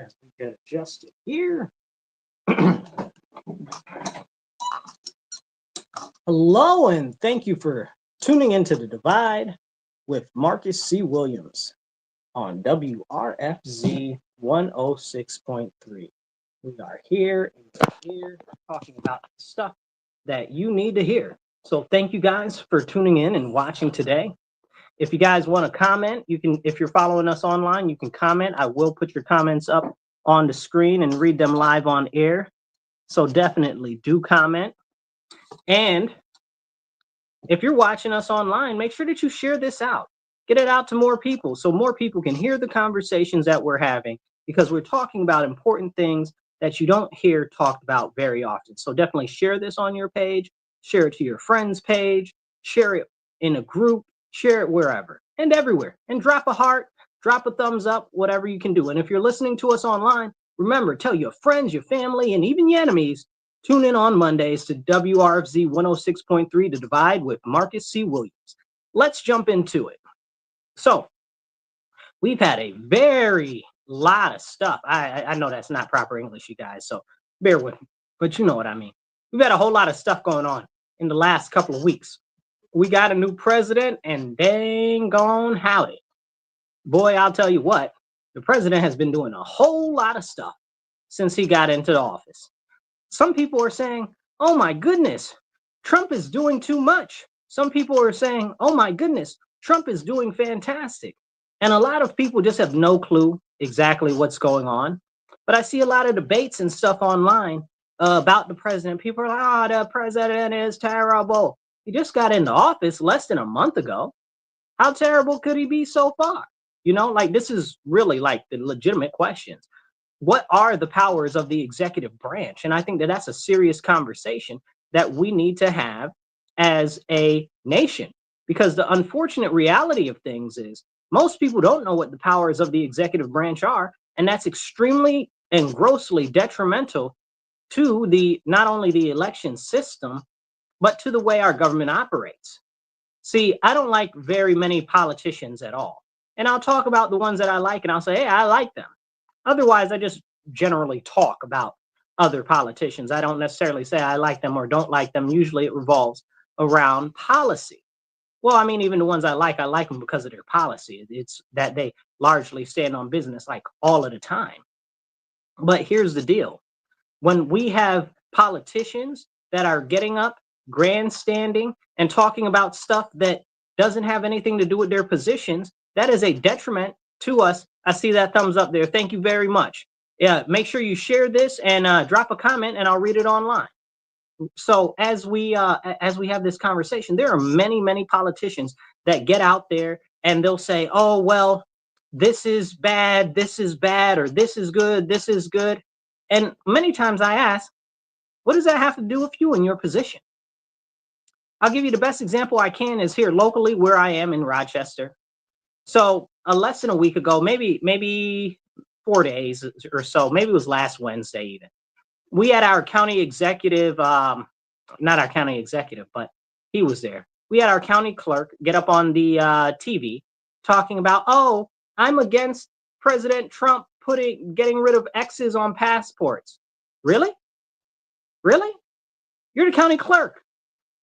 as we get adjusted here. Hello, and thank you for tuning into The Divide with Marcus C. Williams on WRFZ 106.3. We are here talking about stuff that you need to hear. So thank you guys for tuning in and watching today. If you guys want to comment, you can, if you're following us online, you can comment. I will put your comments up on the screen and read them live on air. So definitely do comment. And if you're watching us online, make sure that you share this out. Get it out to more people so more people can hear the conversations that we're having, because we're talking about important things that you don't hear talked about very often. So definitely share this on your page, share it to your friend's page, share it in a group, share it wherever and everywhere, and drop a heart, drop a thumbs up, whatever you can do. And if you're listening to us online, remember, tell your friends, your family, and even your enemies, tune in on Mondays to WRFZ 106.3 to Divide with Marcus C. Williams. Let's jump into it. So we've had a very lot of stuff. I know that's not proper English, you guys, so bear with me, but you know what I mean. We've had a whole lot of stuff going on in the last couple of weeks. We got a new president, and dang gone howdy. Boy, I'll tell you what, the president has been doing a whole lot of stuff since he got into the office. Some people are saying, oh my goodness, Trump is doing too much. Some people are saying, oh my goodness, Trump is doing fantastic. And a lot of people just have no clue exactly what's going on. But I see a lot of debates and stuff online about the president. People are like, oh, the president is terrible. He just got into office less than a month ago. How terrible could he be so far? You know, like, this is really like the legitimate questions. What are the powers of the executive branch? And I think that that's a serious conversation that we need to have as a nation, because the unfortunate reality of things is most people don't know what the powers of the executive branch are. And that's extremely and grossly detrimental to the, not only the election system, but to the way our government operates. See, I don't like very many politicians at all. And I'll talk about the ones that I like, and I'll say, hey, I like them. Otherwise, I just generally talk about other politicians. I don't necessarily say I like them or don't like them. Usually it revolves around policy. Well, I mean, even the ones I like them because of their policy. It's that they largely stand on business like all of the time. But here's the deal. When we have politicians that are getting up, grandstanding, and talking about stuff that doesn't have anything to do with their positions, that is a detriment to us. I see that thumbs up there. Thank you very much. Yeah, make sure you share this and drop a comment, and I'll read it online. So as we have this conversation, there are many politicians that get out there and they'll say, oh, well, this is bad, or this is good, this is good. And many times I ask, what does that have to do with you and your position? I'll give you the best example I can is here locally where I am in Rochester. So less than a week ago, maybe 4 days or so, maybe it was last Wednesday even, we had our county executive, not our county executive, but he was there. We had our county clerk get up on the TV talking about, oh, I'm against President Trump getting rid of X's on passports. Really? Really? You're the county clerk.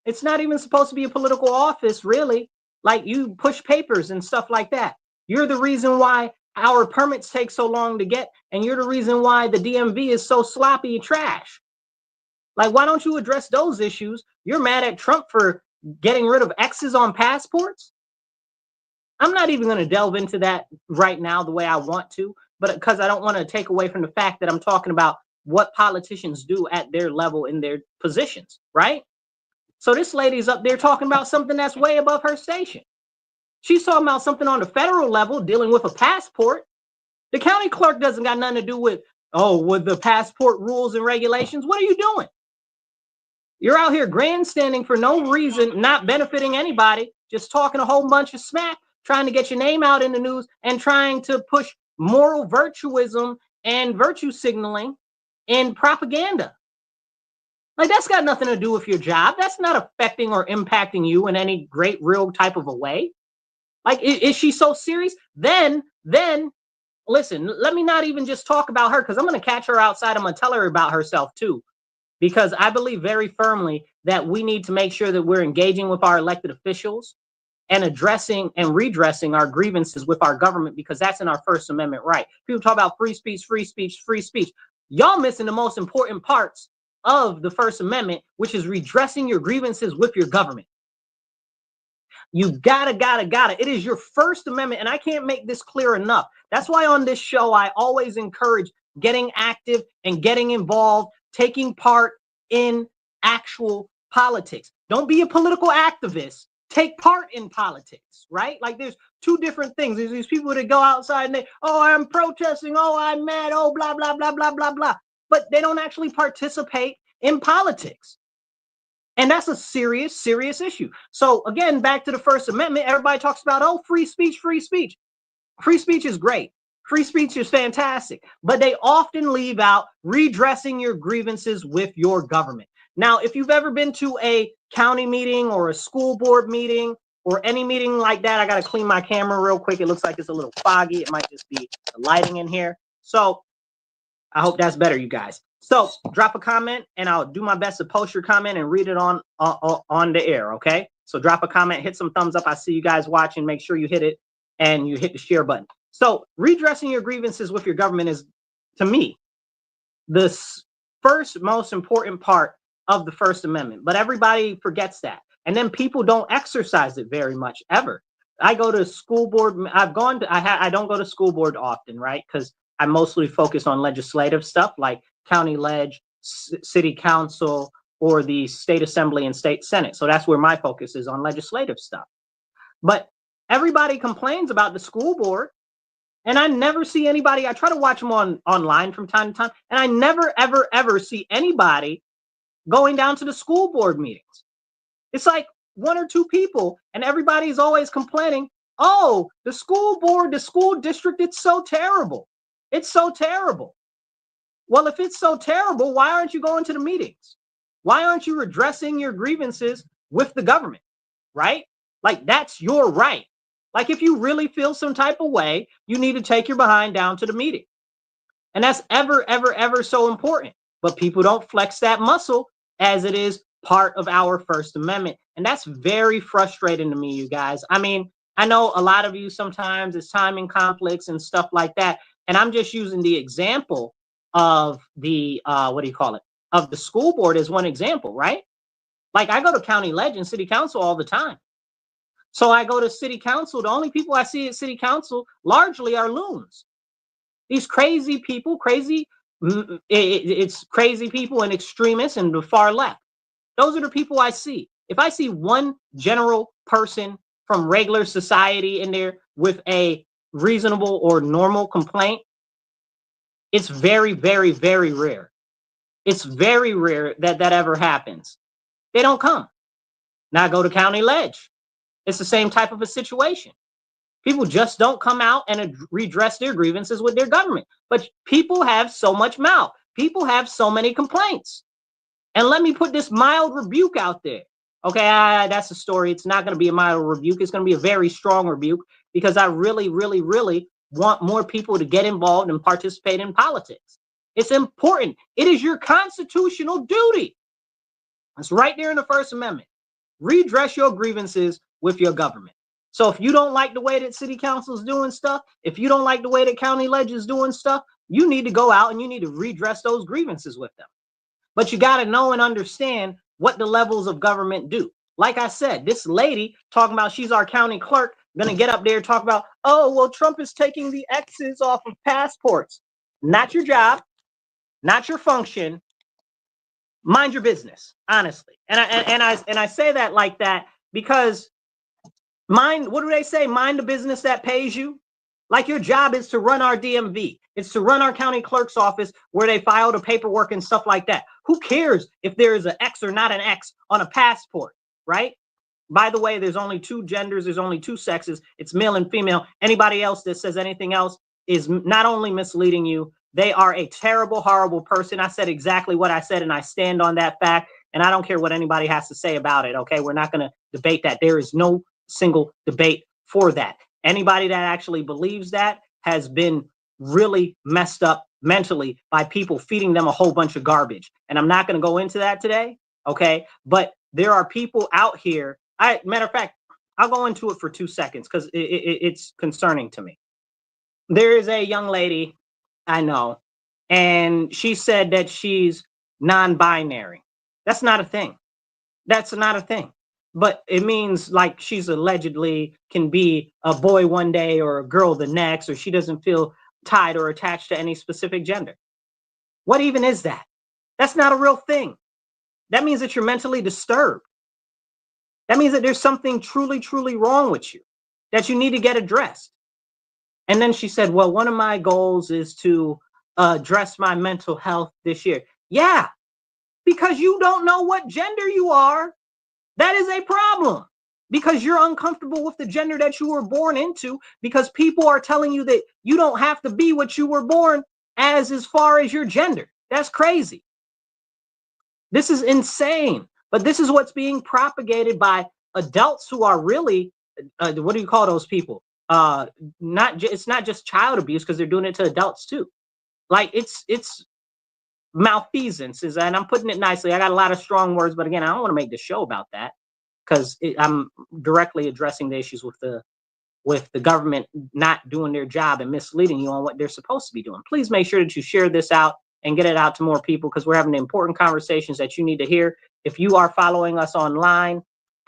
It's not even supposed to be a political office, really. Like, you push papers and stuff like that. You're the reason why our permits take so long to get, and you're the reason why the DMV is so sloppy trash. Like, why don't you address those issues? You're mad at Trump for getting rid of X's on passports? I'm not even going to delve into that right now the way I want to, but because I don't want to take away from the fact that I'm talking about what politicians do at their level in their positions, right? So this lady's up there talking about something that's way above her station. She's talking about something on the federal level, dealing with a passport. The county clerk doesn't got nothing to do with, with the passport rules and regulations. What are you doing? You're out here grandstanding for no reason, not benefiting anybody, just talking a whole bunch of smack, trying to get your name out in the news and trying to push moral virtuism and virtue signaling and propaganda. Like, that's got nothing to do with your job. That's not affecting or impacting you in any great, real type of a way. Like, is she so serious? Then listen, let me not even just talk about her, because I'm going to catch her outside. I'm going to tell her about herself too, because I believe very firmly that we need to make sure that we're engaging with our elected officials and addressing and redressing our grievances with our government, because that's in our First Amendment right. People talk about free speech, free speech, free speech. Y'all missing the most important parts of the First Amendment, which is redressing your grievances with your government. You gotta. It is your First Amendment, and I can't make this clear enough. That's why on this show, I always encourage getting active and getting involved, taking part in actual politics. Don't be a political activist. Take part in politics, right? Like, there's two different things. There's these people that go outside and they, oh, I'm protesting, oh, I'm mad, oh, blah, blah, blah, blah, blah, blah. But they don't actually participate in politics. And that's a serious, serious issue. So again, back to the First Amendment, everybody talks about, oh, free speech, free speech. Free speech is great. Free speech is fantastic, but they often leave out redressing your grievances with your government. Now, if you've ever been to a county meeting or a school board meeting or any meeting like that, I got to clean my camera real quick. It looks like it's a little foggy. It might just be the lighting in here. So I hope that's better, you guys. So drop a comment and I'll do my best to post your comment and read it on the air, okay? So drop a comment, hit some thumbs up. I see you guys watching. Make sure you hit it and you hit the share button. So redressing your grievances with your government is, to me, the first most important part of the First Amendment. But everybody forgets that. And then people don't exercise it very much ever. I go to school board. I don't go to school board often, right? Because I mostly focus on legislative stuff like county ledge, city council, or the state assembly and state senate. So that's where my focus is, on legislative stuff. But everybody complains about the school board, and I never see anybody. I try to watch them online from time to time, and I never, ever, ever see anybody going down to the school board meetings. It's like one or two people, and everybody's always complaining, oh, the school board, the school district, it's so terrible. It's so terrible. Well, if it's so terrible, why aren't you going to the meetings? Why aren't you redressing your grievances with the government, right? Like, that's your right. Like, if you really feel some type of way, you need to take your behind down to the meeting. And that's ever, ever, ever so important. But people don't flex that muscle, as it is part of our First Amendment. And that's very frustrating to me, you guys. I mean, I know a lot of you sometimes it's timing conflicts and stuff like that. And I'm just using the example of the, of the school board as one example, right? Like, I go to county ledge and city council all the time. So I go to city council. The only people I see at city council largely are loons. These crazy people, it's crazy people and extremists and the far left. Those are the people I see. If I see one general person from regular society in there with a reasonable or normal complaint, it's very, very, very rare. It's very rare that that ever happens. They don't come. Now I go to county ledge. It's the same type of a situation. People just don't come out and redress their grievances with their government. But people have so much mouth. People have so many complaints. And let me put this mild rebuke out there. Okay, that's a story. It's not going to be a mild rebuke. It's going to be a very strong rebuke, because I really, really, really want more people to get involved and participate in politics. It's important. It is your constitutional duty. It's right there in the First Amendment. Redress your grievances with your government. So if you don't like the way that city council is doing stuff, if you don't like the way that county ledge is doing stuff, you need to go out and you need to redress those grievances with them. But you got to know and understand what the levels of government do. Like I said, this lady talking about she's our county clerk, going to get up there and talk about, oh, well, Trump is taking the X's off of passports. Not your job, not your function. Mind your business, honestly. And I say that like that because what do they say? Mind the business that pays you. Like, your job is to run our DMV. It's to run our county clerk's office where they file the paperwork and stuff like that. Who cares if there is an X or not an X on a passport, right? By the way, there's only two genders. There's only two sexes. It's male and female. Anybody else that says anything else is not only misleading you, they are a terrible, horrible person. I said exactly what I said, and I stand on that fact. And I don't care what anybody has to say about it, okay? We're not going to debate that. There is no single debate for that. Anybody that actually believes that has been really messed up mentally by people feeding them a whole bunch of garbage. And I'm not going to go into that today. Okay. But there are people out here. Matter of fact, I'll go into it for 2 seconds because it's concerning to me. There is a young lady I know, and she said that she's non-binary. That's not a thing. That's not a thing. But it means like she's allegedly can be a boy one day or a girl the next, or she doesn't feel tied or attached to any specific gender. What even is that? That's not a real thing. That means that you're mentally disturbed. That means that there's something truly, truly wrong with you that you need to get addressed. And then she said, well, one of my goals is to address my mental health this year. Yeah, because you don't know what gender you are. That is a problem because you're uncomfortable with the gender that you were born into because people are telling you that you don't have to be what you were born as far as your gender. That's crazy. This is insane. But this is what's being propagated by adults who are really, what do you call those people? It's not just child abuse because they're doing it to adults too. Like it's malfeasances, and I'm putting it nicely. I got a lot of strong words, but again, I don't want to make the show about that because I'm directly addressing the issues with the government not doing their job and misleading you on what they're supposed to be doing. Please make sure that you share this out and get it out to more people because we're having important conversations that you need to hear. If you are following us online,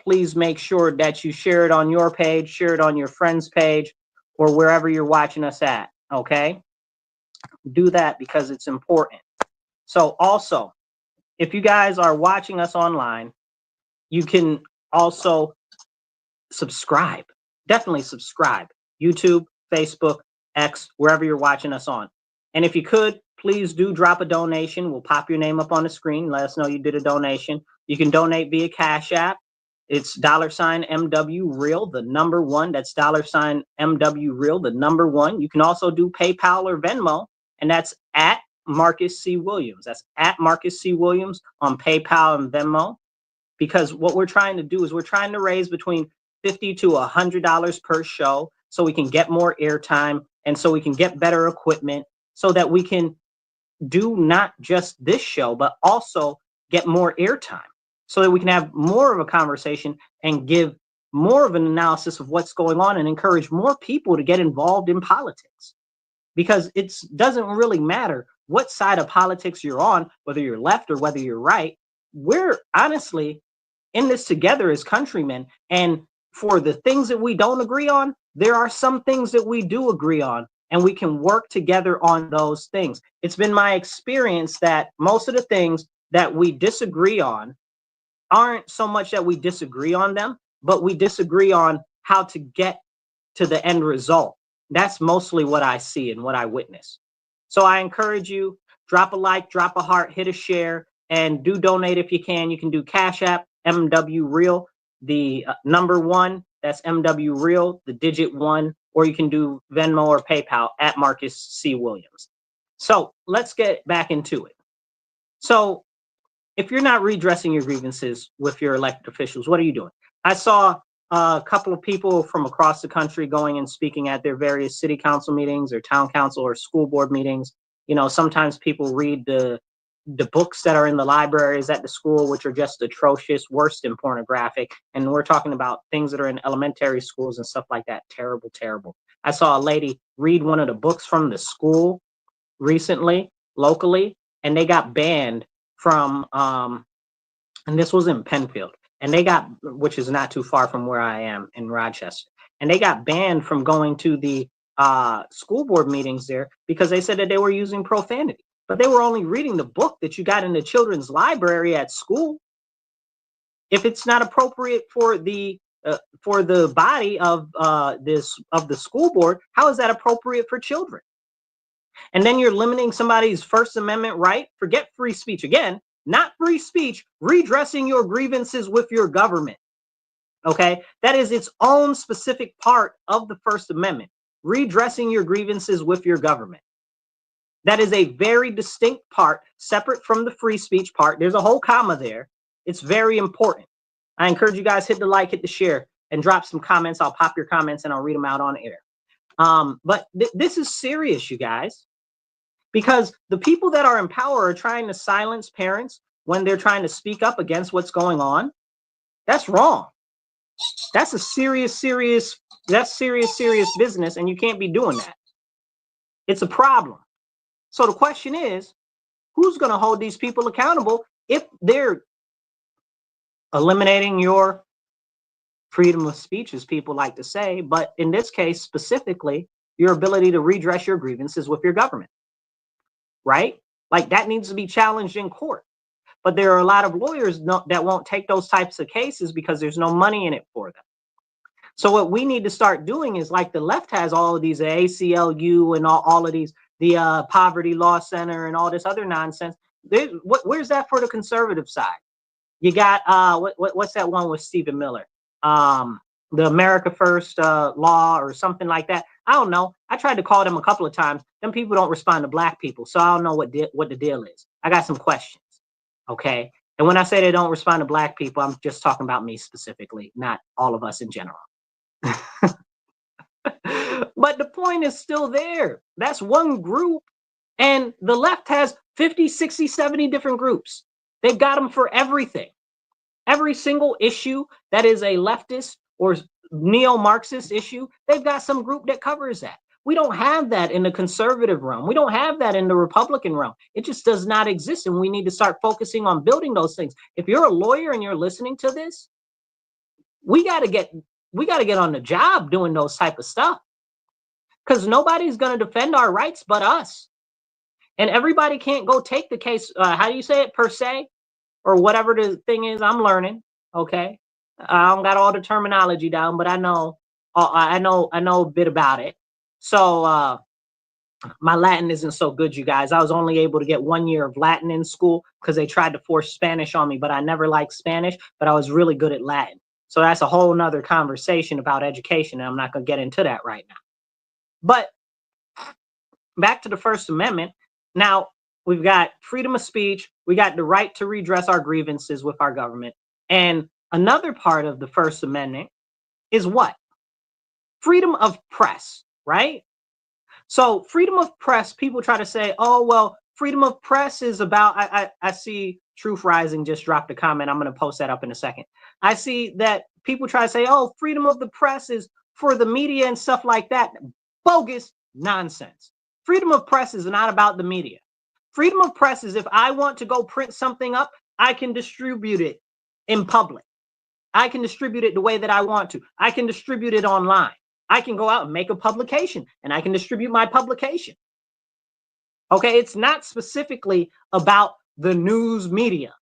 please make sure that you share it on your page, share it on your friend's page, or wherever you're watching us at, okay? Do that because it's important. So also, if you guys are watching us online, you can also subscribe. Definitely subscribe. YouTube, Facebook, X, wherever you're watching us on. And if you could, please do drop a donation. We'll pop your name up on the screen. Let us know you did a donation. You can donate via Cash App. It's $MW Real, the number one. That's $MW Real, the number one. You can also do PayPal or Venmo, and that's at Marcus C. Williams. That's at Marcus C. Williams on PayPal and Venmo. Because what we're trying to do is we're trying to raise between $50 to $100 per show so we can get more airtime and so we can get better equipment so that we can do not just this show, but also get more airtime so that we can have more of a conversation and give more of an analysis of what's going on and encourage more people to get involved in politics. Because it doesn't really matter what side of politics you're on, whether you're left or whether you're right. We're honestly in this together as countrymen. And for the things that we don't agree on, there are some things that we do agree on, and we can work together on those things. It's been my experience that most of the things that we disagree on aren't so much that we disagree on them, but we disagree on how to get to the end result. That's mostly what I see and what I witness. So I encourage you, drop a like, drop a heart, hit a share, and do donate if you can. You can do Cash App, MW Real, the number one, that's MW Real, the digit one, or you can do Venmo or PayPal at Marcus C. Williams. So let's get back into it. So if you're not redressing your grievances with your elected officials, what are you doing? I saw a couple of people from across the country going and speaking at their various city council meetings or town council or school board meetings. You know, sometimes people read the books that are in the libraries at the school, which are just atrocious, worse than pornographic. And we're talking about things that are in elementary schools and stuff like that. Terrible, terrible. I saw a lady read one of the books from the school recently, locally, and they got banned from, and this was in Penfield, and they got, which is not too far from where I am in Rochester, and they got banned from going to the school board meetings there because they said that they were using profanity. But they were only reading the book that you got in the children's library at school. If it's not appropriate for the body of the school board, how is that appropriate for children? And then you're limiting somebody's First Amendment right. Forget free speech again. Not free speech. Redressing your grievances with your government. Okay, that is its own specific part of the First Amendment. Redressing your grievances with your government. That is a very distinct part, separate from the free speech part. There's a whole comma there. It's very important. I encourage you guys, hit the like, hit the share, and drop some comments. I'll pop your comments and I'll read them out on air. But this is serious, you guys, because the people that are in power are trying to silence parents when they're trying to speak up against what's going on. That's wrong. That's a serious business, and you can't be doing that. It's a problem. So the question is, who's going to hold these people accountable if they're eliminating your freedom of speech, as people like to say, but in this case specifically, your ability to redress your grievances with your government, right? Like that needs to be challenged in court. But there are a lot of lawyers that won't take those types of cases because there's no money in it for them. So what we need to start doing is, like the left has all of these, ACLU and all of these, the Poverty Law Center and all this other nonsense. Where's that for the conservative side? You got what's that one with Stephen Miller? The America First law or something like that. I don't know. I tried to call them a couple of times. Them people don't respond to black people, so I don't know what the deal is. I got some questions. Okay. And when I say they don't respond to black people, I'm just talking about me specifically, not all of us in general. But the point is still there. That's one group. And the left has 50, 60, 70 different groups. They've got them for everything. Every single issue that is a leftist or neo-Marxist issue, they've got some group that covers that. We don't have that in the conservative realm. We don't have that in the Republican realm. It just does not exist, and we need to start focusing on building those things. If you're a lawyer and you're listening to this, we got to get on the job doing those type of stuff, because nobody's going to defend our rights but us. And everybody can't go take the case. How do you say it? Per se, or whatever the thing is. I'm learning. Okay, I don't got all the terminology down, but I know a bit about it. So my Latin isn't so good, you guys. I was only able to get 1 year of Latin in school because they tried to force Spanish on me, but I never liked Spanish, but I was really good at Latin. So that's a whole nother conversation about education, and I'm not going to get into that right now. But back to the First Amendment. Now, we've got freedom of speech. We got the right to redress our grievances with our government. And another part of the First Amendment is what? Freedom of press, right? So freedom of press, people try to say, oh, well, freedom of press is about, I see Truth Rising just dropped a comment. I'm going to post that up in a second. I see that people try to say, oh, freedom of the press is for the media and stuff like that. Bogus nonsense. Freedom of press is not about the media. Freedom of press is if I want to go print something up, I can distribute it in public. I can distribute it the way that I want to. I can distribute it online. I can go out and make a publication, and I can distribute my publication. Okay, it's not specifically about the news media.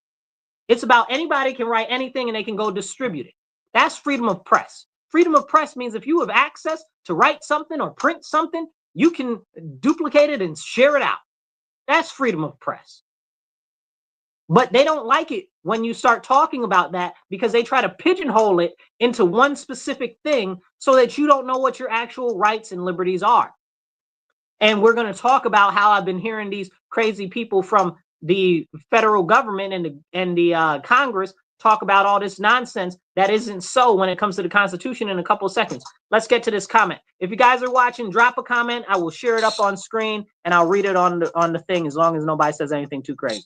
It's about anybody can write anything and they can go distribute it. That's freedom of press. Freedom of press means if you have access to write something or print something, you can duplicate it and share it out. That's freedom of press. But they don't like it when you start talking about that, because they try to pigeonhole it into one specific thing so that you don't know what your actual rights and liberties are. And we're going to talk about how I've been hearing these crazy people from the federal government and the Congress talk about all this nonsense that isn't so when it comes to the Constitution in a couple of seconds. Let's get to this comment. If you guys are watching, drop a comment. I will share it up on screen and I'll read it on the thing, as long as nobody says anything too crazy.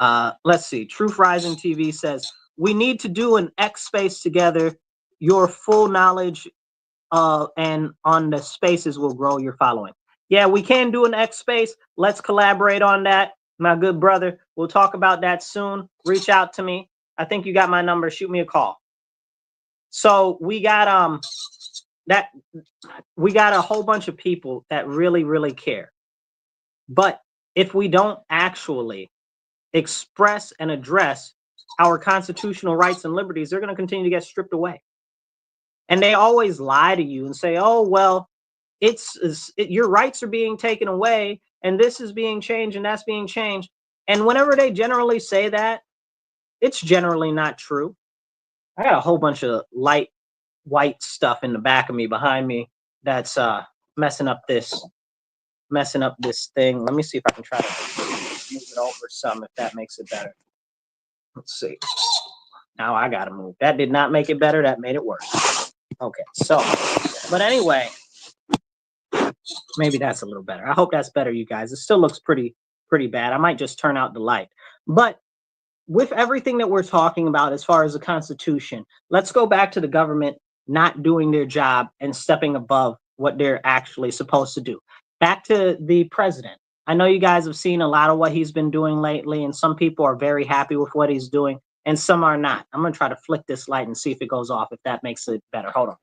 Let's see. Truth Rising TV says, we need to do an X space together. Your full knowledge and on the spaces will grow your following. Yeah, we can do an X space. Let's collaborate on that, my good brother. We'll talk about that soon. Reach out to me. I think you got my number. Shoot me a call. So we got a whole bunch of people that really, really care. But if we don't actually express and address our constitutional rights and liberties, they're going to continue to get stripped away. And they always lie to you and say, oh, well, your rights are being taken away and this is being changed and that's being changed. And whenever they generally say that, it's generally not true. I got a whole bunch of light white stuff in the back of me, behind me, that's messing up this thing. Let me see if I can try to move it over some, if that makes it better. Let's see. Now I gotta move. That did not make it better. That made it worse. Okay, so But anyway, maybe that's a little better. I hope that's better, you guys. It still looks pretty bad. I might just turn out the light. But with everything that we're talking about as far as the Constitution, let's go back to the government not doing their job and stepping above what they're actually supposed to do. Back to the president. I know you guys have seen a lot of what he's been doing lately, and some people are very happy with what he's doing, and some are not. I'm going to try to flick this light and see if it goes off, if that makes it better. Hold on.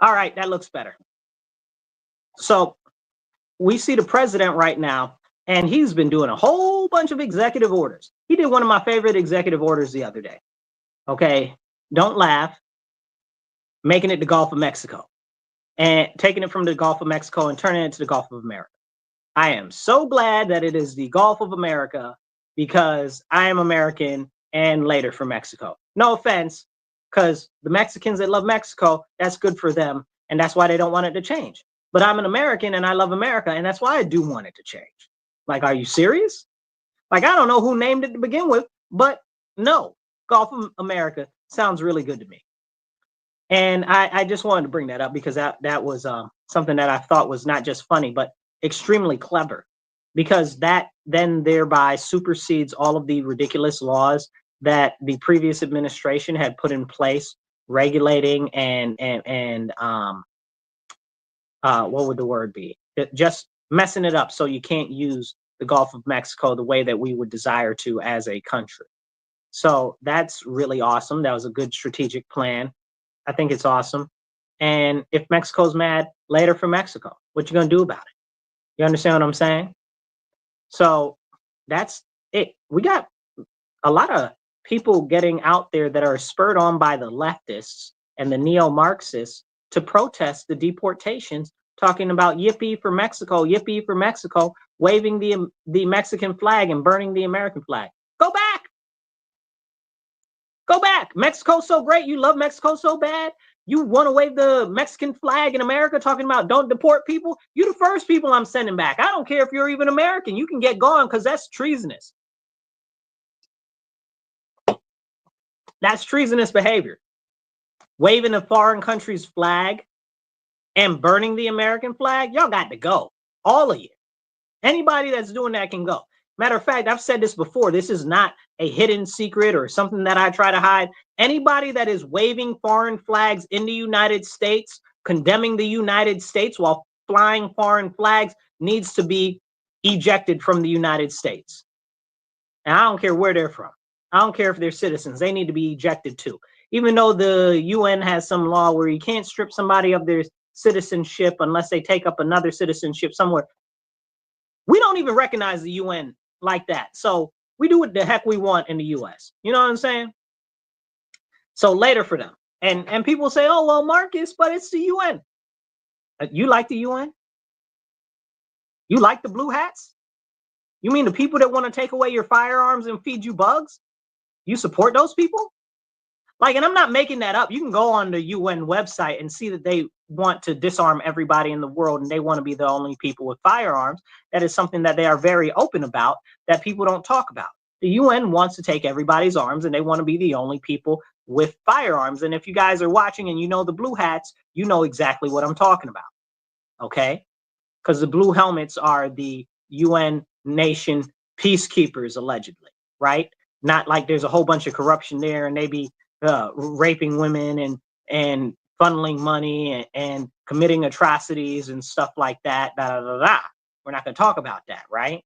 All right, that looks better. So we see the president right now, and he's been doing a whole bunch of executive orders. He did one of my favorite executive orders the other day. Okay, don't laugh. Making it the Gulf of Mexico and taking it from the Gulf of Mexico and turning it into the Gulf of America. I am so glad that it is the Gulf of America because I am American and later for Mexico. No offense, because the Mexicans that love Mexico, that's good for them, and that's why they don't want it to change. But I'm an American and I love America, and that's why I do want it to change. Like, are you serious? Like, I don't know who named it to begin with, but no, Gulf of America sounds really good to me. And I just wanted to bring that up because that was something that I thought was not just funny, but extremely clever, because that then thereby supersedes all of the ridiculous laws that the previous administration had put in place regulating and what would the word be? Just messing it up so you can't use the Gulf of Mexico the way that we would desire to as a country. So that's really awesome. That was a good strategic plan. I think it's awesome. And if Mexico's mad, later for Mexico. What you gonna do about it? You understand what I'm saying? So that's it. We got a lot of people getting out there that are spurred on by the leftists and the neo-Marxists to protest the deportations, talking about yippee for Mexico, waving the Mexican flag and burning the American flag. Go back. Go back. Mexico's so great. You love Mexico so bad. You want to wave the Mexican flag in America, talking about don't deport people. You the first people I'm sending back. I don't care if you're even American. You can get gone because that's treasonous. That's treasonous behavior. Waving a foreign country's flag and burning the American flag, y'all got to go. All of you. Anybody that's doing that can go. Matter of fact, I've said this before. This is not a hidden secret or something that I try to hide. Anybody that is waving foreign flags in the United States, condemning the United States while flying foreign flags, needs to be ejected from the United States. And I don't care where they're from. I don't care if they're citizens. They need to be ejected too. Even though the UN has some law where you can't strip somebody of their citizenship unless they take up another citizenship somewhere. We don't even recognize the UN like that. So we do what the heck we want in the US. You know what I'm saying? So later for them. And people say, oh, well, Marcus, but it's the UN. You like the UN? You like the blue hats? You mean the people that want to take away your firearms and feed you bugs? You support those people? Like, and I'm not making that up. You can go on the UN website and see that they want to disarm everybody in the world and they want to be the only people with firearms. That is something that they are very open about that people don't talk about. The UN wants to take everybody's arms and they want to be the only people with firearms. And if you guys are watching and you know the blue hats, you know exactly what I'm talking about. Okay? Because the blue helmets are the UN nation peacekeepers, allegedly, right? Not like there's a whole bunch of corruption there and they be raping women and funneling money and committing atrocities and stuff like that. We're not going to talk about that, right?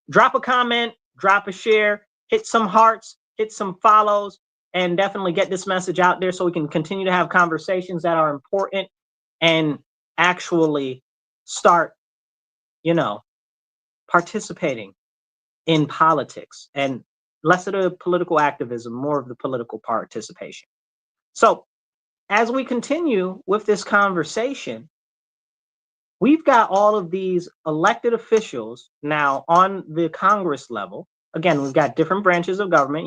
Drop a comment, drop a share, hit some hearts, hit some follows, and definitely get this message out there so we can continue to have conversations that are important and actually start, participating in politics and less of the political activism, more of the political participation. So as we continue with this conversation, we've got all of these elected officials now on the Congress level. Again, we've got different branches of government,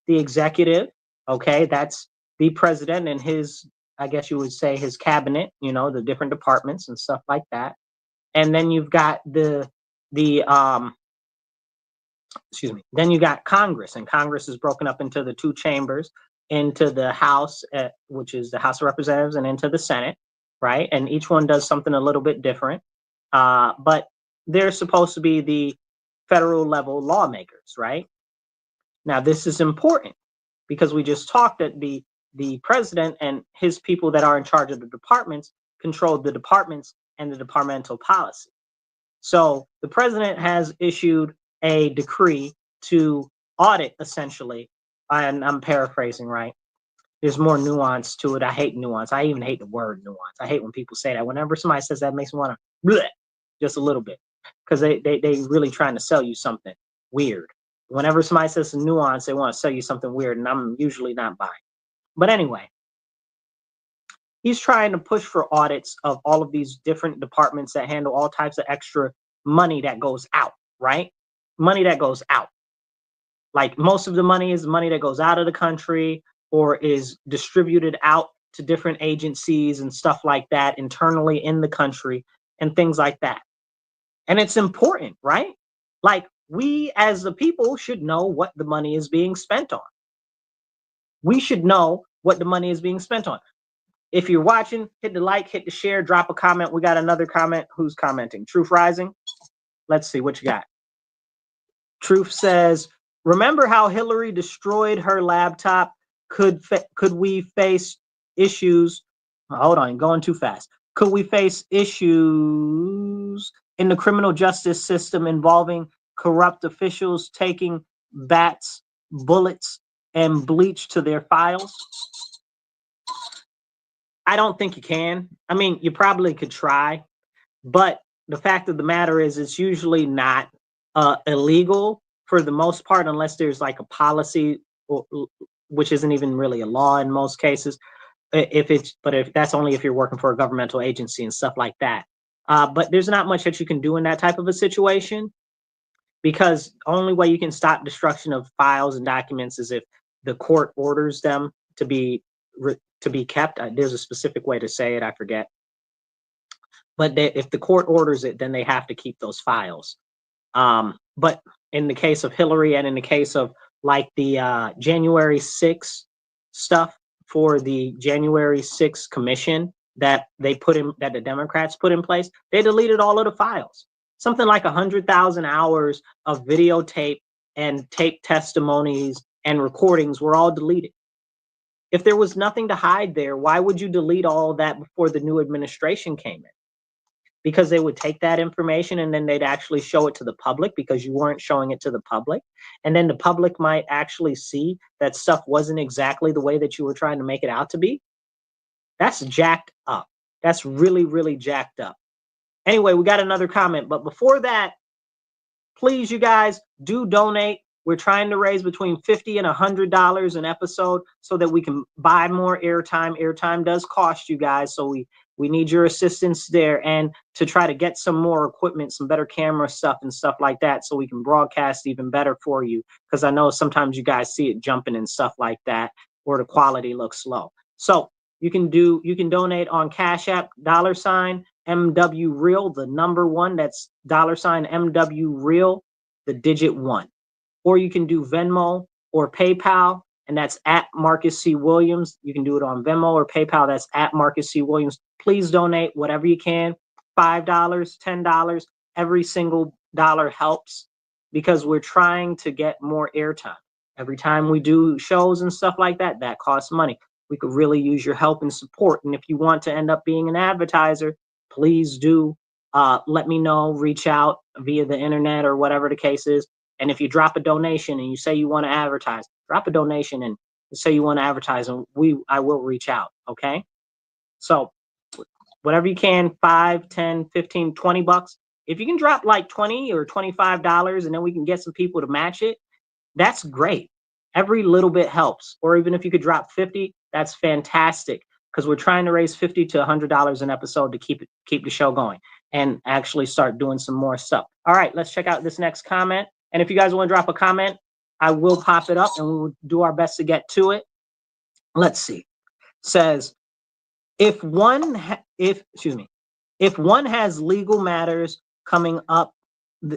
the executive, okay, that's the president and his, I guess you would say his cabinet, the different departments and stuff like that. And then you've got the excuse me. Then you got Congress, and Congress is broken up into the two chambers, into the House, which is the House of Representatives, and into the Senate, right? And each one does something a little bit different. But they're supposed to be the federal level lawmakers, right? Now, this is important because we just talked that the president and his people that are in charge of the departments control the departments and the departmental policy. So the president has issued a decree to audit, essentially, and I'm paraphrasing, right? There's more nuance to it. I hate nuance. I even hate the word nuance. I hate when people say that. Whenever somebody says that, it makes me want to just a little bit, because they really trying to sell you something weird. Whenever somebody says nuance, they want to sell you something weird, and I'm usually not buying. But anyway, he's trying to push for audits of all of these different departments that handle all types of extra money that goes out, right? Money that goes out. Like most of the money is money that goes out of the country or is distributed out to different agencies and stuff like that internally in the country and things like that. And it's important, right? Like we as the people should know what the money is being spent on. We should know what the money is being spent on. If you're watching, hit the like, hit the share, drop a comment. We got another comment. Who's commenting? Truth Rising. Let's see what you got. Truth says, remember how Hillary destroyed her laptop? Could we face issues? Hold on, going too fast. Could we face issues in the criminal justice system involving corrupt officials taking bats, bullets, and bleach to their files? I don't think you can. I mean, you probably could try, but the fact of the matter is it's usually not illegal for the most part, unless there's like a policy, which isn't even really a law in most cases. If that's only if you're working for a governmental agency and stuff like that. But there's not much that you can do in that type of a situation, because only way you can stop destruction of files and documents is if the court orders them to be kept. There's a specific way to say it, I forget. But if the court orders it, then they have to keep those files. But in the case of Hillary and in the case of like the January 6th stuff for the January 6th commission that that the Democrats put in place, they deleted all of the files. Something like 100,000 hours of videotape and tape testimonies and recordings were all deleted. If there was nothing to hide there, why would you delete all that before the new administration came in? Because they would take that information and then they'd actually show it to the public, because you weren't showing it to the public. And then the public might actually see that stuff wasn't exactly the way that you were trying to make it out to be. That's jacked up. That's really, really jacked up. Anyway, we got another comment. But before that, please, you guys, do donate. We're trying to raise between $50 and $100 an episode so that we can buy more airtime. Airtime does cost, you guys, so we need your assistance there, and to try to get some more equipment, some better camera stuff and stuff like that, so we can broadcast even better for you, because I know sometimes you guys see it jumping and stuff like that, or the quality looks low. So you can donate on Cash App, $MW Real, the number one, that's $MW Real, the digit 1. Or you can do Venmo or PayPal, and that's at Marcus C. Williams. You can do it on Venmo or PayPal. That's at Marcus C. Williams. Please donate whatever you can. $5, $10, every single dollar helps, because we're trying to get more airtime. Every time we do shows and stuff like that, that costs money. We could really use your help and support. And if you want to end up being an advertiser, please do let me know. Reach out via the internet or whatever the case is. And if you drop a donation and you say you want to advertise, drop a donation and say you want to advertise, and I will reach out. Okay. So whatever you can, 5, 10, 15, 20 bucks. If you can drop like $20 or $25 and then we can get some people to match it, that's great. Every little bit helps. Or even if you could drop 50, that's fantastic, because we're trying to raise $50 to $100 an episode to keep the show going and actually start doing some more stuff. All right, let's check out this next comment. And if you guys want to drop a comment, I will pop it up and we will do our best to get to it. Let's see. It says, if one has legal matters coming up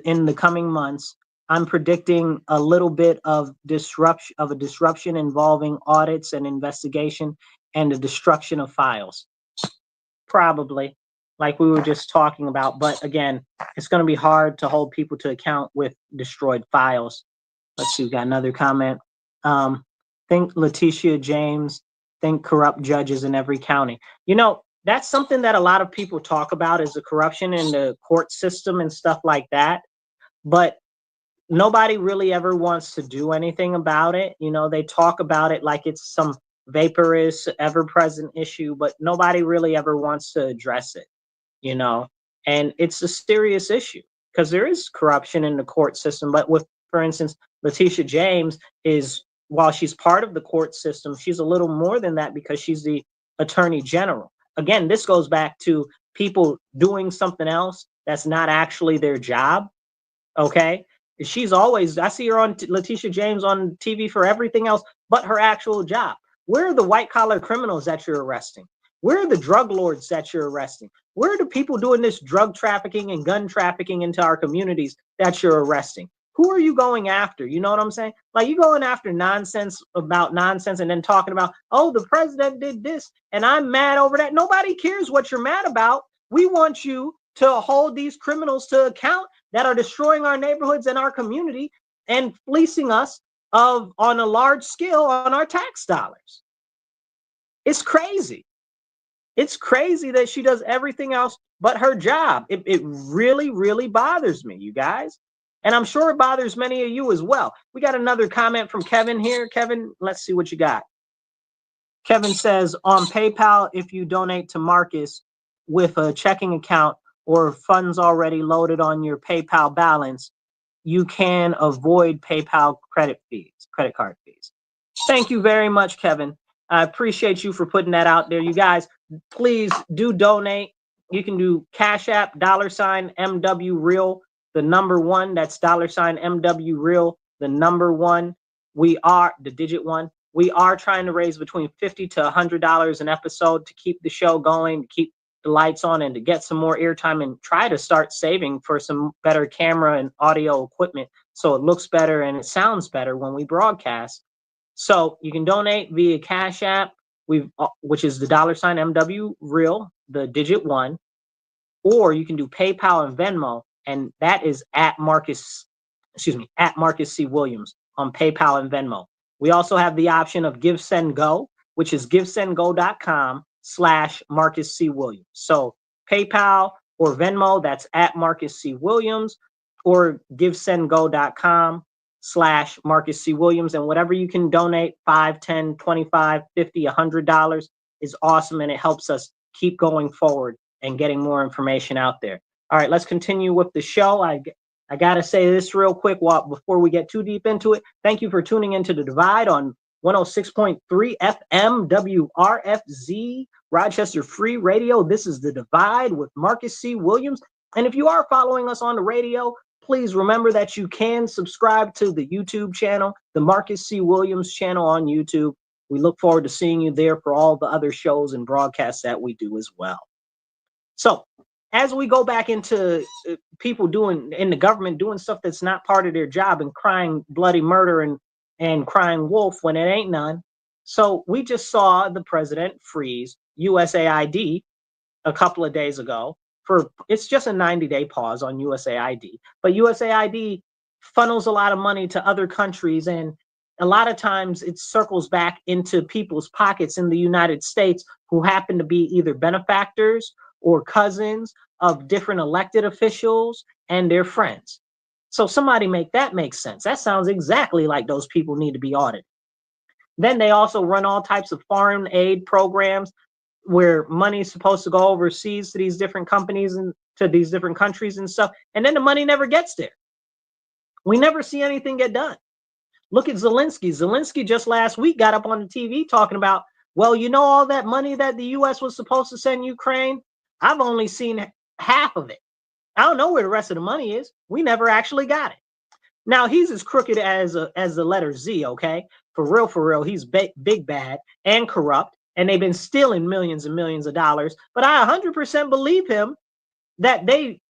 in the coming months, I'm predicting a little bit of a disruption involving audits and investigation and the destruction of files. Probably, like we were just talking about. But again, it's going to be hard to hold people to account with destroyed files. Let's see, we got another comment. Think Letitia James, think corrupt judges in every county. You know, that's something that a lot of people talk about, is the corruption in the court system and stuff like that. But nobody really ever wants to do anything about it. You know, they talk about it like it's some vaporous, ever-present issue, but nobody really ever wants to address it, you know. And it's a serious issue because there is corruption in the court system. But with, for instance, Letitia James is, while she's part of the court system, she's a little more than that because she's the attorney general. Again, this goes back to people doing something else that's not actually their job. Okay. She's always, I see her on Letitia James on TV for everything else but her actual job. Where are the white collar criminals that you're arresting? Where are the drug lords that you're arresting? Where are the people doing this drug trafficking and gun trafficking into our communities that you're arresting? Who are you going after? You know what I'm saying? Like, you going after nonsense about nonsense and then talking about, oh, the president did this and I'm mad over that. Nobody cares what you're mad about. We want you to hold these criminals to account that are destroying our neighborhoods and our community and fleecing us on a large scale on our tax dollars. It's crazy. It's crazy that she does everything else but her job. It really, really bothers me, you guys. And I'm sure it bothers many of you as well. We got another comment from Kevin here. Kevin, let's see what you got. Kevin says, on PayPal, if you donate to Marcus with a checking account or funds already loaded on your PayPal balance, you can avoid PayPal credit card fees. Thank you very much, Kevin. I appreciate you for putting that out there. You guys, please do donate. You can do Cash App, $MW Real, the number 1. That's $MW Real, the number 1. We are the digit 1. We are trying to raise between $50 to $100 an episode to keep the show going, to keep the lights on, and to get some more airtime, and try to start saving for some better camera and audio equipment so it looks better and it sounds better when we broadcast. So you can donate via Cash App, which is the $MW Real, the digit 1, or you can do PayPal and Venmo, and that is at Marcus C. Williams on PayPal and Venmo. We also have the option of Give, Send, Go, which is givesendgo.com/Marcus C. Williams. So PayPal or Venmo, that's at Marcus C. Williams, or givesendgo.com/Marcus C. Williams. And whatever you can donate, $5, $10, $25, $50, $100 is awesome, and it helps us keep going forward and getting more information out there. All right, let's continue with the show. I got to say this real quick before we get too deep into it. Thank you for tuning into The Divide on 106.3 FM WRFZ, Rochester Free Radio. This is The Divide with Marcus C. Williams. And if you are following us on the radio, please remember that you can subscribe to the YouTube channel, the Marcus C. Williams channel on YouTube. We look forward to seeing you there for all the other shows and broadcasts that we do as well. So, as we go back into people in the government doing stuff that's not part of their job and crying bloody murder and crying wolf when it ain't none. So we just saw the president freeze USAID a couple of days ago it's just a 90-day pause on USAID, but USAID funnels a lot of money to other countries, and a lot of times it circles back into people's pockets in the United States who happen to be either benefactors or cousins of different elected officials and their friends. So somebody make sense. That sounds exactly like those people need to be audited. Then they also run all types of foreign aid programs where money is supposed to go overseas to these different companies and to these different countries and stuff. And then the money never gets there. We never see anything get done. Look at Zelensky. Zelensky just last week got up on the TV talking about, well, you know, all that money that the U.S. was supposed to send Ukraine, I've only seen half of it. I don't know where the rest of the money is. We never actually got it. Now, he's as crooked as the letter Z, okay? For real, he's big bad and corrupt, and they've been stealing millions and millions of dollars. But I 100% believe him that they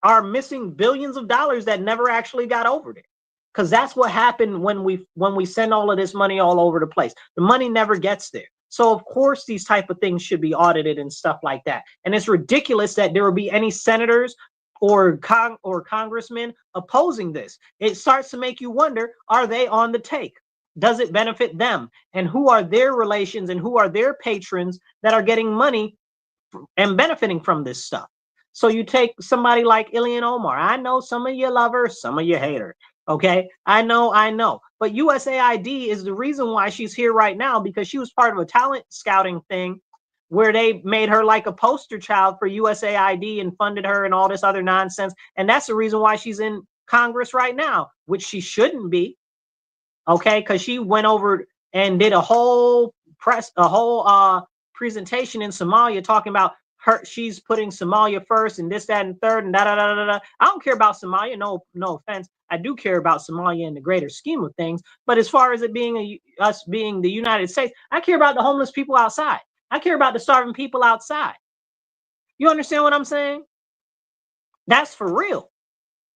are missing billions of dollars that never actually got over there. Because that's what happened when we send all of this money all over the place. The money never gets there. So of course these type of things should be audited and stuff like that. And it's ridiculous that there will be any senators or congressmen opposing this. It starts to make you wonder, are they on the take? Does it benefit them? And who are their relations and who are their patrons that are getting money and benefiting from this stuff? So you take somebody like Ilhan Omar. I know some of you love her, some of you hate her. Okay, I know. But USAID is the reason why she's here right now, because she was part of a talent scouting thing where they made her like a poster child for USAID and funded her and all this other nonsense. And that's the reason why she's in Congress right now, which she shouldn't be. Okay, because she went over and did a whole presentation in Somalia talking about she's putting Somalia first and this, that, and third, and da da da da da. I don't care about Somalia. No offense. I do care about Somalia in the greater scheme of things. But as far as it being us being the United States, I care about the homeless people outside. I care about the starving people outside. You understand what I'm saying? That's for real.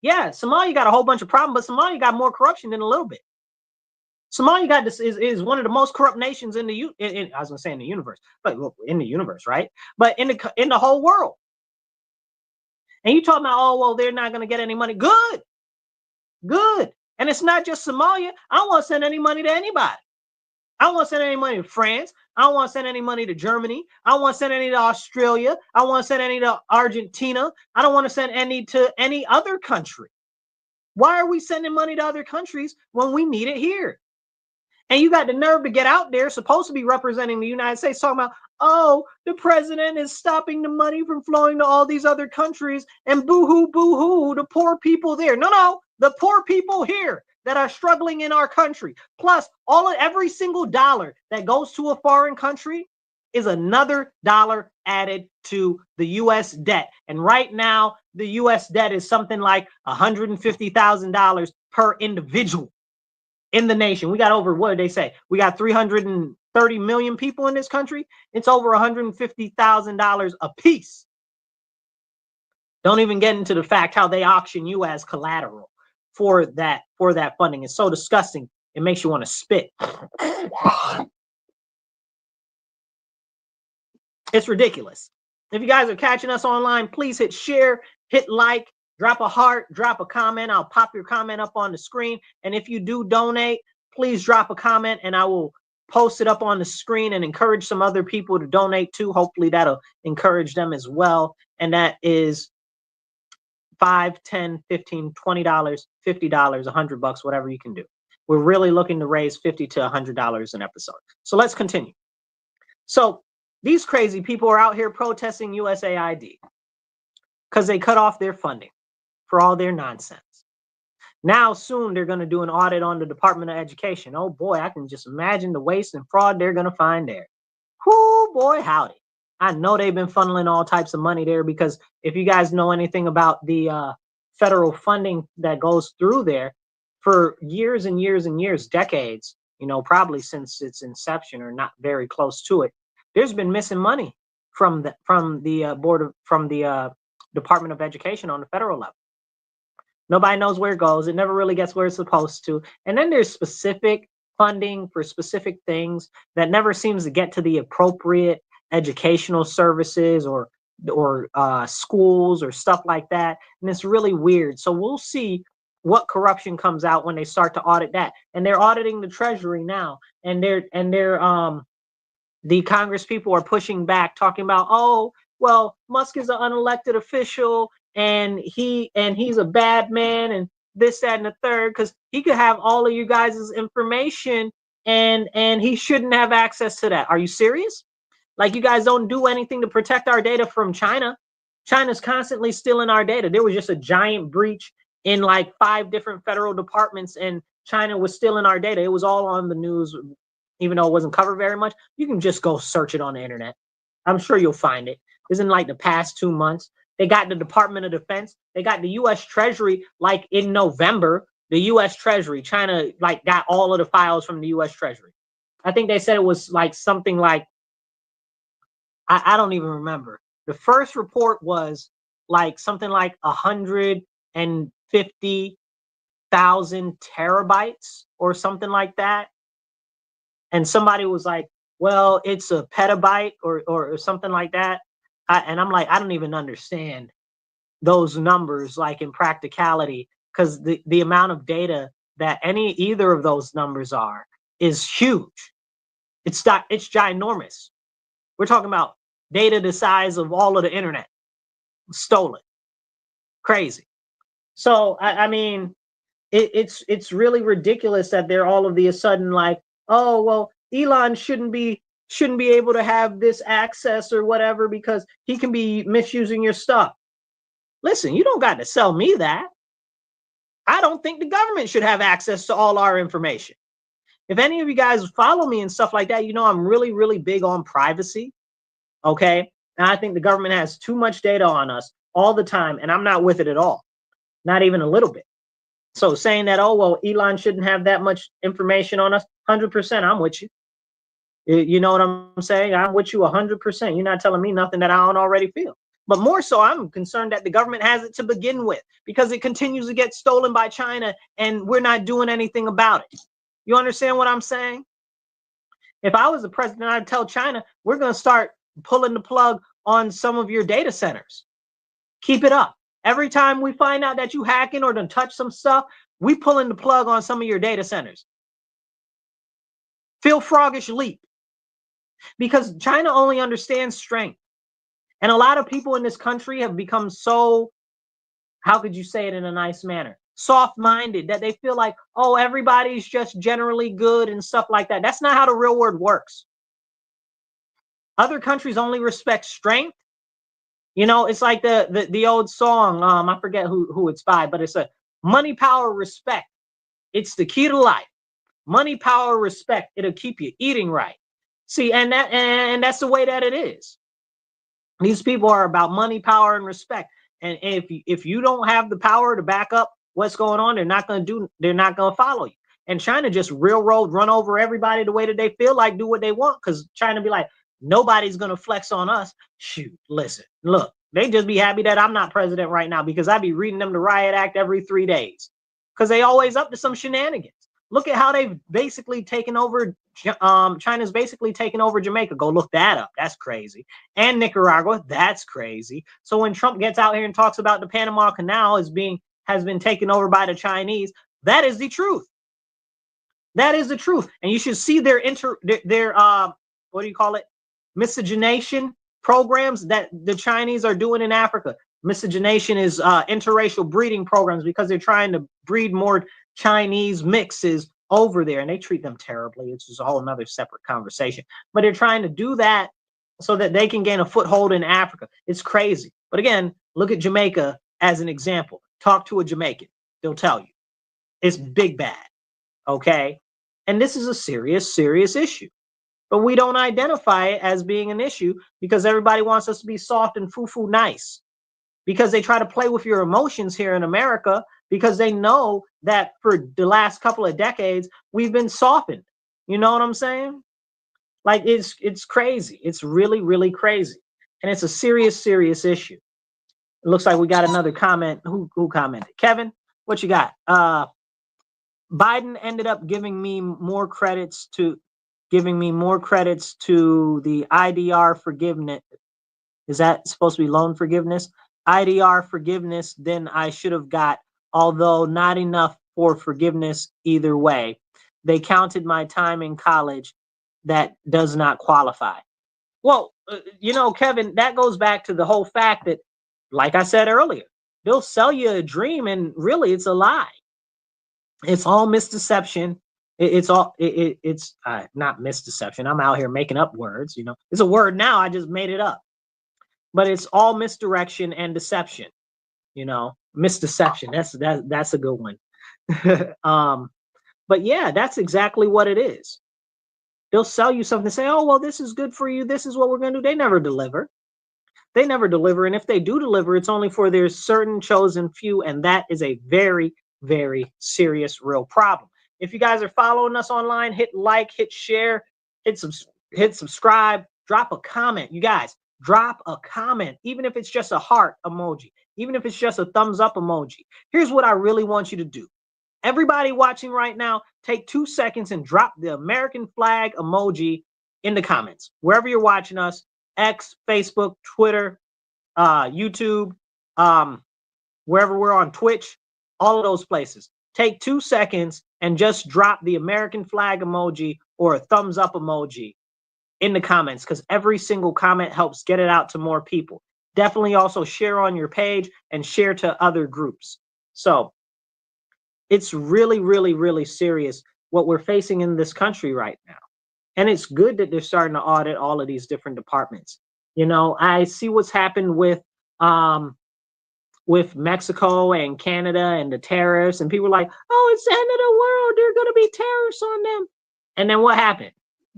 Yeah, Somalia got a whole bunch of problems, but Somalia got more corruption than a little bit. Somalia got this is one of the most corrupt nations in the I was gonna say in the universe, but in the universe, right? But in the whole world. And you talking about, oh well, they're not gonna get any money. Good. And it's not just Somalia. I don't want to send any money to anybody. I don't want to send any money to France. I don't want to send any money to Germany. I don't want to send any to Australia. I don't want to send any to Argentina. I don't want to send any to any other country. Why are we sending money to other countries when we need it here? And you got the nerve to get out there, supposed to be representing the United States, talking about, oh, the president is stopping the money from flowing to all these other countries, and boo-hoo, the poor people there. No, the poor people here that are struggling in our country. Plus, every single dollar that goes to a foreign country is another dollar added to the U.S. debt. And right now, the U.S. debt is something like $150,000 per individual in the nation. We got over, what did they say? We got 330 million people in this country. It's over $150,000 a piece. Don't even get into the fact how they auction you as collateral for that funding. It's so disgusting. It makes you want to spit. It's ridiculous. If you guys are catching us online, please hit share, hit like, drop a heart, drop a comment. I'll pop your comment up on the screen. And if you do donate, please drop a comment and I will post it up on the screen and encourage some other people to donate too. Hopefully that'll encourage them as well. And that is $5, $10, $15, $20, $50, $100, whatever you can do. We're really looking to raise $50 to $100 an episode. So let's continue. So these crazy people are out here protesting USAID because they cut off their funding for all their nonsense. Now soon they're going to do an audit on the Department of Education. Oh boy, I can just imagine the waste and fraud they're going to find there. Whoo boy, howdy. I know they've been funneling all types of money there, because if you guys know anything about the federal funding that goes through there, for years and years and years, decades, probably since its inception or not very close to it, there's been missing money from the Department of Education on the federal level. Nobody knows where it goes. It never really gets where it's supposed to. And then there's specific funding for specific things that never seems to get to the appropriate educational services or schools or stuff like that. And it's really weird. So we'll see what corruption comes out when they start to audit that. And they're auditing the Treasury now. And the Congress people are pushing back, talking about, oh, well, Musk is an unelected official and he's a bad man and this, that, and the third, because he could have all of you guys' information and he shouldn't have access to that. Are you serious? Like, you guys don't do anything to protect our data from China. China's constantly stealing our data. There was just a giant breach in like 5 different federal departments and China was stealing our data. It was all on the news, even though it wasn't covered very much. You can just go search it on the internet. I'm sure you'll find it. It's in like the past 2 months. They got the Department of Defense. They got the U.S. Treasury, like in November, the U.S. Treasury, China like got all of the files from the U.S. Treasury. I think they said it was like something like, I don't even remember. The first report was like something like 150,000 terabytes or something like that. And somebody was like, well, it's a petabyte or something like that. And I'm like, I don't even understand those numbers, like in practicality, because the amount of data that either of those numbers are is huge. It's ginormous. We're talking about data the size of all of the internet stolen. Crazy. So I mean, it's really ridiculous that they're all of a sudden like, oh well, Elon shouldn't be able to have this access or whatever because he can be misusing your stuff. Listen, you don't got to sell me that. I don't think the government should have access to all our information. If any of you guys follow me and stuff like that, you know I'm really, really big on privacy. Okay. And I think the government has too much data on us all the time, and I'm not with it at all. Not even a little bit. So saying that, oh, well, Elon shouldn't have that much information on us, 100%, I'm with you. You know what I'm saying? I'm with you 100%. You're not telling me nothing that I don't already feel. But more so, I'm concerned that the government has it to begin with because it continues to get stolen by China and we're not doing anything about it. You understand what I'm saying? If I was the president, I'd tell China, we're going to start pulling the plug on some of your data centers. Keep it up. Every time we find out that you hacking or done touch some stuff, we pulling the plug on some of your data centers. Feel froggish leap. Because China only understands strength. And a lot of people in this country have become so, how could you say it in a nice manner? Soft-minded, that they feel like, oh, everybody's just generally good and stuff like that. That's not how the real world works. Other countries only respect strength. You know, it's like the old song, I forget who it's by, but it's a money, power, respect. It's the key to life. Money, power, respect. It'll keep you eating right. See, and that's the way that it is. These people are about money, power, and respect. And if you don't have the power to back up what's going on, they're not going to follow you. And China just railroad, run over everybody the way that they feel like, do what they want, because China be like, nobody's going to flex on us. Shoot, listen, look, they just be happy that I'm not president right now because I be reading them the riot act every 3 days because they always up to some shenanigans. Look at how they've basically taken over. China's basically taken over Jamaica. Go look that up. That's crazy. And Nicaragua. That's crazy. So when Trump gets out here and talks about the Panama Canal has been taken over by the Chinese, that is the truth. That is the truth. And you should see their what do you call it? Miscegenation programs that the Chinese are doing in Africa. Miscegenation is interracial breeding programs because they're trying to breed more Chinese mixes over there, and they treat them terribly. It's just a whole another separate conversation. But they're trying to do that so that they can gain a foothold in Africa. It's crazy. But again, look at Jamaica as an example. Talk to a Jamaican. They'll tell you. It's big bad. Okay? And this is a serious, serious issue. But we don't identify it as being an issue because everybody wants us to be soft and foo-foo nice. Because they try to play with your emotions here in America because they know that for the last couple of decades, we've been softened. You know what I'm saying? Like, it's crazy. It's really, really crazy. And it's a serious, serious issue. It looks like we got another comment. Who commented? Kevin, what you got? Biden ended up giving me more credits to the IDR forgiveness. Is that supposed to be loan forgiveness? IDR forgiveness than I should have got, although not enough for forgiveness either way. They counted my time in college that does not qualify. Well, you know, Kevin, that goes back to the whole fact that, like I said earlier, they'll sell you a dream and really it's a lie. It's all misdeception. It's not misdeception. I'm out here making up words, you know. It's a word now. I just made it up. But it's all misdirection and deception, you know. Misdeception. That's a good one. But yeah, that's exactly what it is. They'll sell you something, say, oh, well, this is good for you. This is what we're going to do. They never deliver. They never deliver. And if they do deliver, it's only for their certain chosen few. And that is a very, very serious, real problem. If you guys are following us online, hit like, hit share, hit subscribe, drop a comment. You guys, drop a comment, even if it's just a heart emoji, even if it's just a thumbs up emoji. Here's what I really want you to do. Everybody watching right now, take 2 seconds and drop the American flag emoji in the comments. Wherever you're watching us, X, Facebook, Twitter, YouTube, wherever we're on Twitch, all of those places. Take 2 seconds and just drop the American flag emoji or a thumbs up emoji in the comments, because every single comment helps get it out to more people. Definitely also share on your page and share to other groups. So it's really, really, really serious what we're facing in this country right now. And it's good that they're starting to audit all of these different departments. You know, I see what's happened with Mexico and Canada and the tariffs, and people are like, oh, it's the end of the world. There are going to be tariffs on them. And then what happened?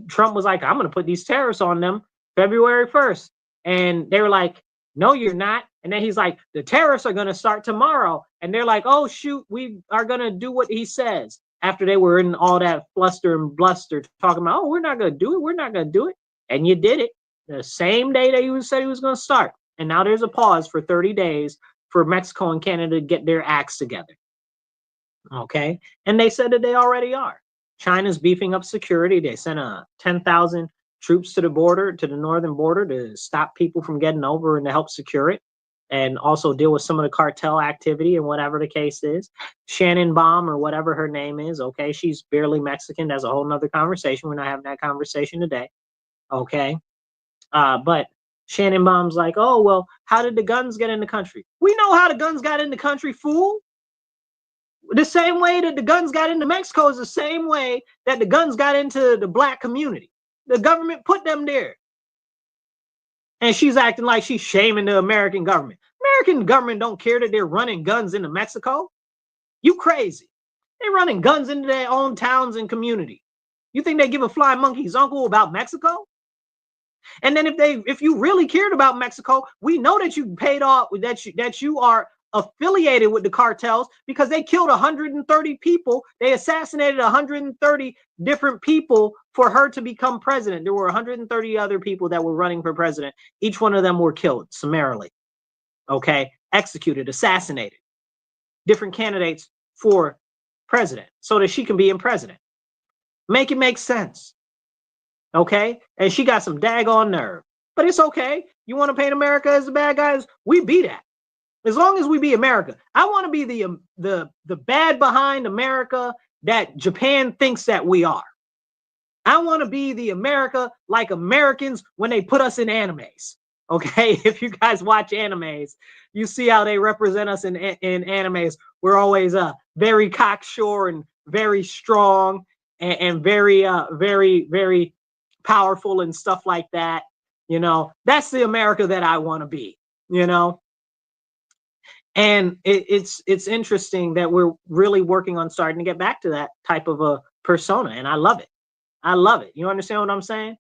Trump was like, I'm going to put these tariffs on them February 1st. And they were like, no, you're not. And then he's like, the tariffs are going to start tomorrow. And they're like, oh, shoot, we are going to do what he says. After they were in all that fluster and bluster talking about, oh, we're not going to do it. We're not going to do it. And you did it the same day that he said he was going to start. And now there's a pause for 30 days for Mexico and Canada to get their acts together. Okay. And they said that they already are. China's beefing up security. They sent 10,000 troops to the border, to the northern border, to stop people from getting over and to help secure it, and also deal with some of the cartel activity and whatever the case is. Shannon Baum, or whatever her name is, okay, she's barely Mexican. That's a whole nother conversation. We're not having that conversation today. Okay. But Shannon Baum's like, oh, well, how did the guns get in the country? We know how the guns got in the country, fool. The same way that the guns got into Mexico is the same way that the guns got into the black community. The government put them there. And she's acting like she's shaming the American government. American government don't care that they're running guns into Mexico. You crazy. They're running guns into their own towns and community. You think they give a flying monkey's uncle about Mexico? And then if you really cared about Mexico, we know that you paid off, that you are affiliated with the cartels, because they killed 130 people. They assassinated 130 different people for her to become president. There were 130 other people that were running for president. Each one of them were killed summarily. Okay, executed, assassinated. Different candidates for president so that she can be in president. Make it make sense. Okay, and she got some daggone nerve. But it's okay. You want to paint America as the bad guys? We be that. As long as we be America. I want to be the bad behind America that Japan thinks that we are. I want to be the America like Americans when they put us in animes. Okay, if you guys watch animes, you see how they represent us in animes. We're always very cocksure and very strong and very, very powerful and stuff like that. You know, that's the America that I want to be, you know. And it's interesting that we're really working on starting to get back to that type of a persona. And I love it. I love it. You understand what I'm saying?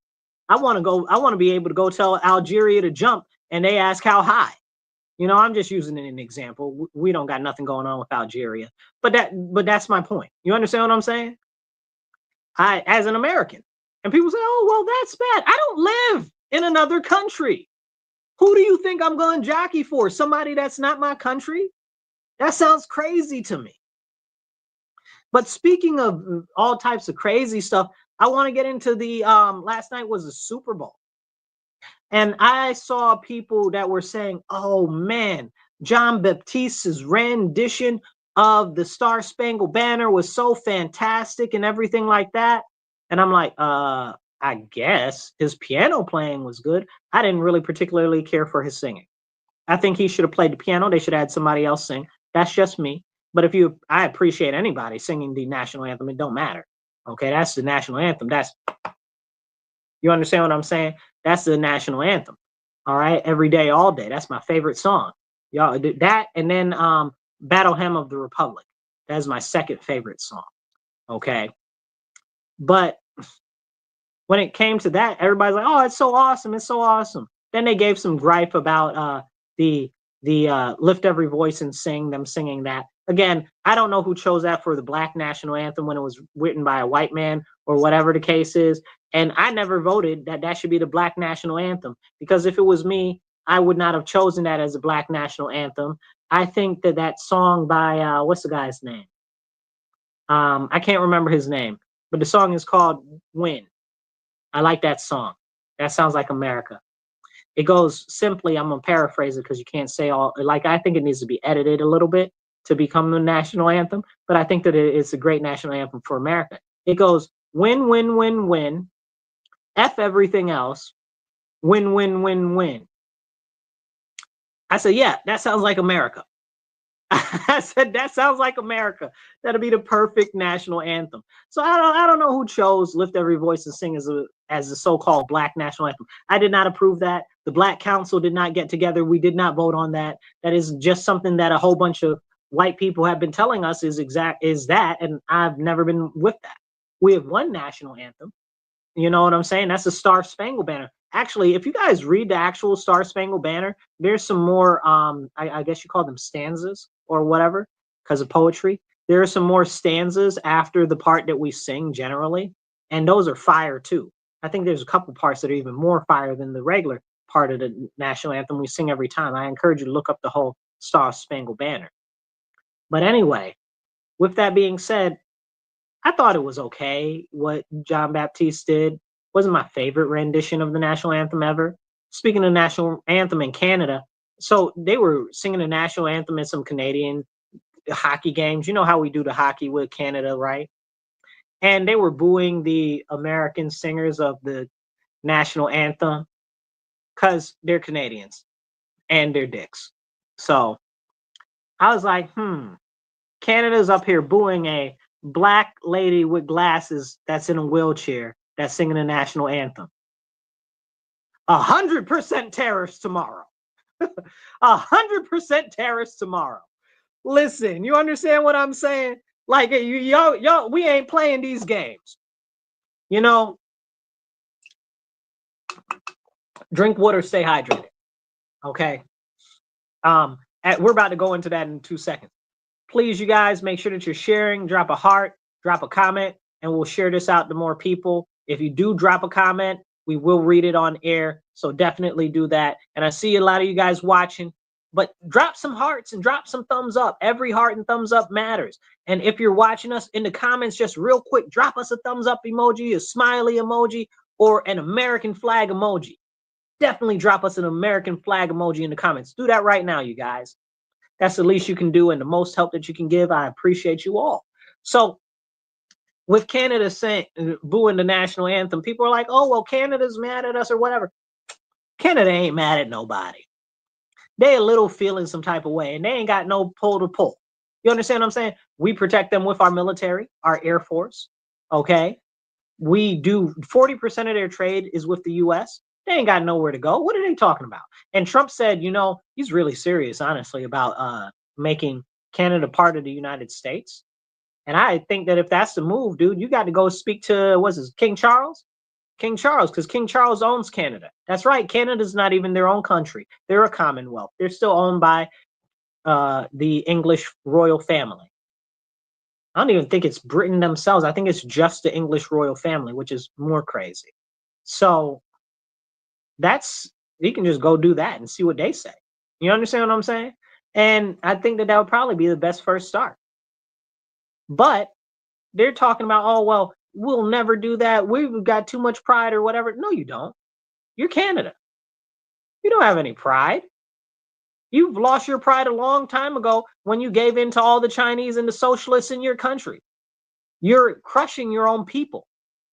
I want to be able to go tell Algeria to jump and they ask how high. You know, I'm just using an example. We don't got nothing going on with Algeria, but that's my point. You understand what I'm saying? As an American, and people say, oh, well, that's bad. I don't live in another country. Who do you think I'm going to jockey for? Somebody that's not my country? That sounds crazy to me. But speaking of all types of crazy stuff, I want to get into the last night was the Super Bowl. And I saw people that were saying, oh, man, John Baptiste's rendition of the Star Spangled Banner was so fantastic and everything like that. And I'm like, I guess his piano playing was good. I didn't really particularly care for his singing. I think he should have played the piano. They should have had somebody else sing. That's just me. But I appreciate anybody singing the national anthem. It don't matter. Okay, that's the national anthem. You understand what I'm saying? That's the national anthem. All right, every day, all day. That's my favorite song. Y'all, that and then Battle Hymn of the Republic. That's my second favorite song. Okay, but when it came to that, everybody's like, "Oh, it's so awesome! It's so awesome!" Then they gave some gripe about the lift every voice and sing, them singing that. Again, I don't know who chose that for the Black national anthem when it was written by a white man or whatever the case is. And I never voted that that should be the Black national anthem, because if it was me, I would not have chosen that as a Black national anthem. I think that that song by what's the guy's name? I can't remember his name, but the song is called "Win." I like that song. That sounds like America. It goes simply. I'm gonna paraphrase it because you can't say all. Like, I think it needs to be edited a little bit to become the national anthem, but I think that it's a great national anthem for America. It goes win, win, win, win. F everything else. Win, win, win, win. I said, yeah, that sounds like America. I said, that sounds like America. That'll be the perfect national anthem. So I don't know who chose "Lift Every Voice and Sing" as the so-called Black national anthem. I did not approve that. The Black Council did not get together. We did not vote on that. That is just something that a whole bunch of white people have been telling us is that, and I've never been with that. We have one national anthem. You know what I'm saying? That's the Star Spangled Banner. Actually, if you guys read the actual Star Spangled Banner, there's some more, I guess you call them stanzas or whatever, because of poetry. There are some more stanzas after the part that we sing generally, and those are fire too. I think there's a couple parts that are even more fire than the regular part of the national anthem we sing every time. I encourage you to look up the whole Star Spangled Banner. But anyway, with that being said, I thought it was okay what John Baptiste did. Wasn't my favorite rendition of the national anthem ever. Speaking of national anthem in Canada, so they were singing the national anthem at some Canadian hockey games. You know how we do the hockey with Canada, right? And they were booing the American singers of the national anthem because they're Canadians and they're dicks. So I was like, Canada's up here booing a Black lady with glasses that's in a wheelchair that's singing the national anthem. 100% terrorists tomorrow. 100% terrorists tomorrow. Listen, you understand what I'm saying? Like, yo, we ain't playing these games. You know, drink water, stay hydrated. Okay. We're about to go into that in 2 seconds. Please, you guys, make sure that you're sharing. Drop a heart, drop a comment, and we'll share this out to more people. If you do drop a comment, we will read it on air. So definitely do that. And I see a lot of you guys watching, but drop some hearts and drop some thumbs up. Every heart and thumbs up matters. And if you're watching us in the comments, just real quick, drop us a thumbs up emoji, a smiley emoji, or an American flag emoji. Definitely drop us an American flag emoji in the comments. Do that right now, you guys. That's the least you can do and the most help that you can give. I appreciate you all. So with Canada saying, booing the national anthem, people are like, oh, well, Canada's mad at us or whatever. Canada ain't mad at nobody. They a little feeling some type of way, and they ain't got no pull to pull. You understand what I'm saying? We protect them with our military, our Air Force, okay? We do 40% of their trade is with the U.S. They ain't got nowhere to go. What are they talking about? And Trump said, you know, he's really serious, honestly, about making Canada part of the United States. And I think that if that's the move, dude, you got to go speak to, what's his, King Charles? King Charles, because King Charles owns Canada. That's right. Canada's not even their own country. They're a commonwealth. They're still owned by the English royal family. I don't even think it's Britain themselves. I think it's just the English royal family, which is more crazy. So you can just go do that and see what they say. You understand what I'm saying? And I think that would probably be the best first start. But they're talking about, oh, well, we'll never do that. We've got too much pride or whatever. No, you don't. You're Canada. You don't have any pride. You've lost your pride a long time ago when you gave in to all the Chinese and the socialists in your country. You're crushing your own people.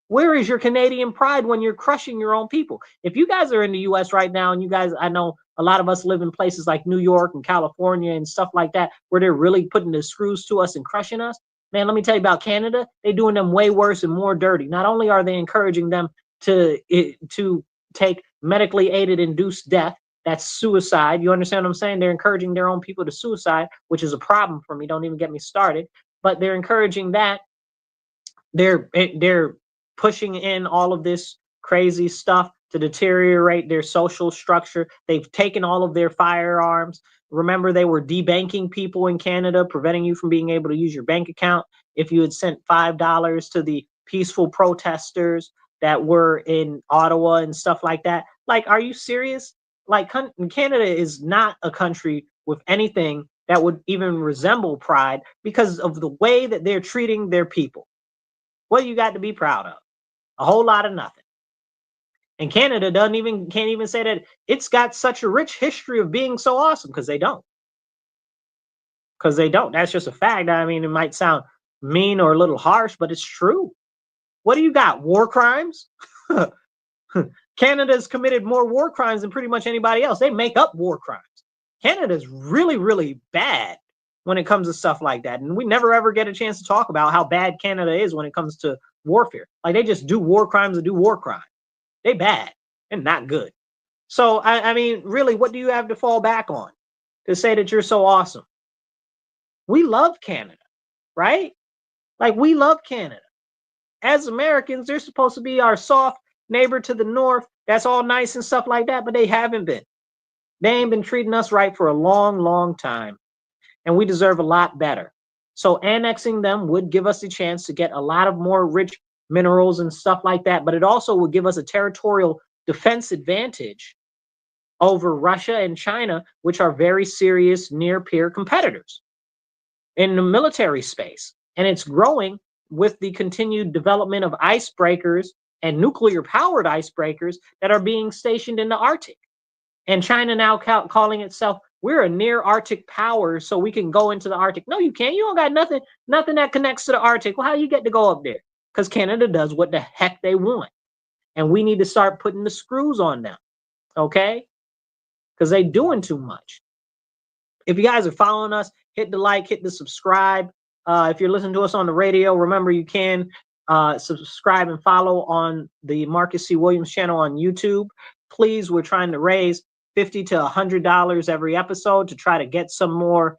Where is your Canadian pride when you're crushing your own people? If you guys are in the U.S. right now, and you guys, I know a lot of us live in places like New York and California and stuff like that, where they're really putting the screws to us and crushing us. Man, let me tell you about Canada. They're doing them way worse and more dirty. Not only are they encouraging them to take medically aided induced death, that's suicide. You understand what I'm saying? They're encouraging their own people to suicide, which is a problem for me. Don't even get me started. But they're encouraging that. They're pushing in all of this crazy stuff to deteriorate their social structure. They've taken all of their firearms. Remember, they were debanking people in Canada, preventing you from being able to use your bank account if you had sent $5 to the peaceful protesters that were in Ottawa and stuff like that. Like, are you serious? Like, Canada is not a country with anything that would even resemble pride because of the way that they're treating their people. What do you got to be proud of? A whole lot of nothing. And Canada can't even say that it's got such a rich history of being so awesome, because they don't. Because they don't. That's just a fact. I mean, it might sound mean or a little harsh, but it's true. What do you got? War crimes? Canada's committed more war crimes than pretty much anybody else. They make up war crimes. Canada's really, really bad when it comes to stuff like that. And we never ever get a chance to talk about how bad Canada is when it comes to warfare. Like, they just do war crimes and do war crimes. They bad and not good. So, I mean, really, what do you have to fall back on to say that you're so awesome? We love Canada, right? Like, we love Canada. As Americans, they're supposed to be our soft neighbor to the north. That's all nice and stuff like that, but they haven't been. They ain't been treating us right for a long, long time. And we deserve a lot better. So annexing them would give us a chance to get a lot of more rich minerals and stuff like that, but it also would give us a territorial defense advantage over Russia and China, which are very serious near-peer competitors in the military space. And it's growing with the continued development of icebreakers and nuclear-powered icebreakers that are being stationed in the Arctic. And China now calling itself, we're a near Arctic power, so we can go into the Arctic. No, you can't. You don't got nothing that connects to the Arctic. Well, how you get to go up there? Because Canada does what the heck they want. And we need to start putting the screws on them, okay? Because they're doing too much. If you guys are following us, hit the like, hit the subscribe. If you're listening to us on the radio, remember you can subscribe and follow on the Marcus C. Williams channel on YouTube. Please, we're trying to raise $50 to $100 every episode to try to get some more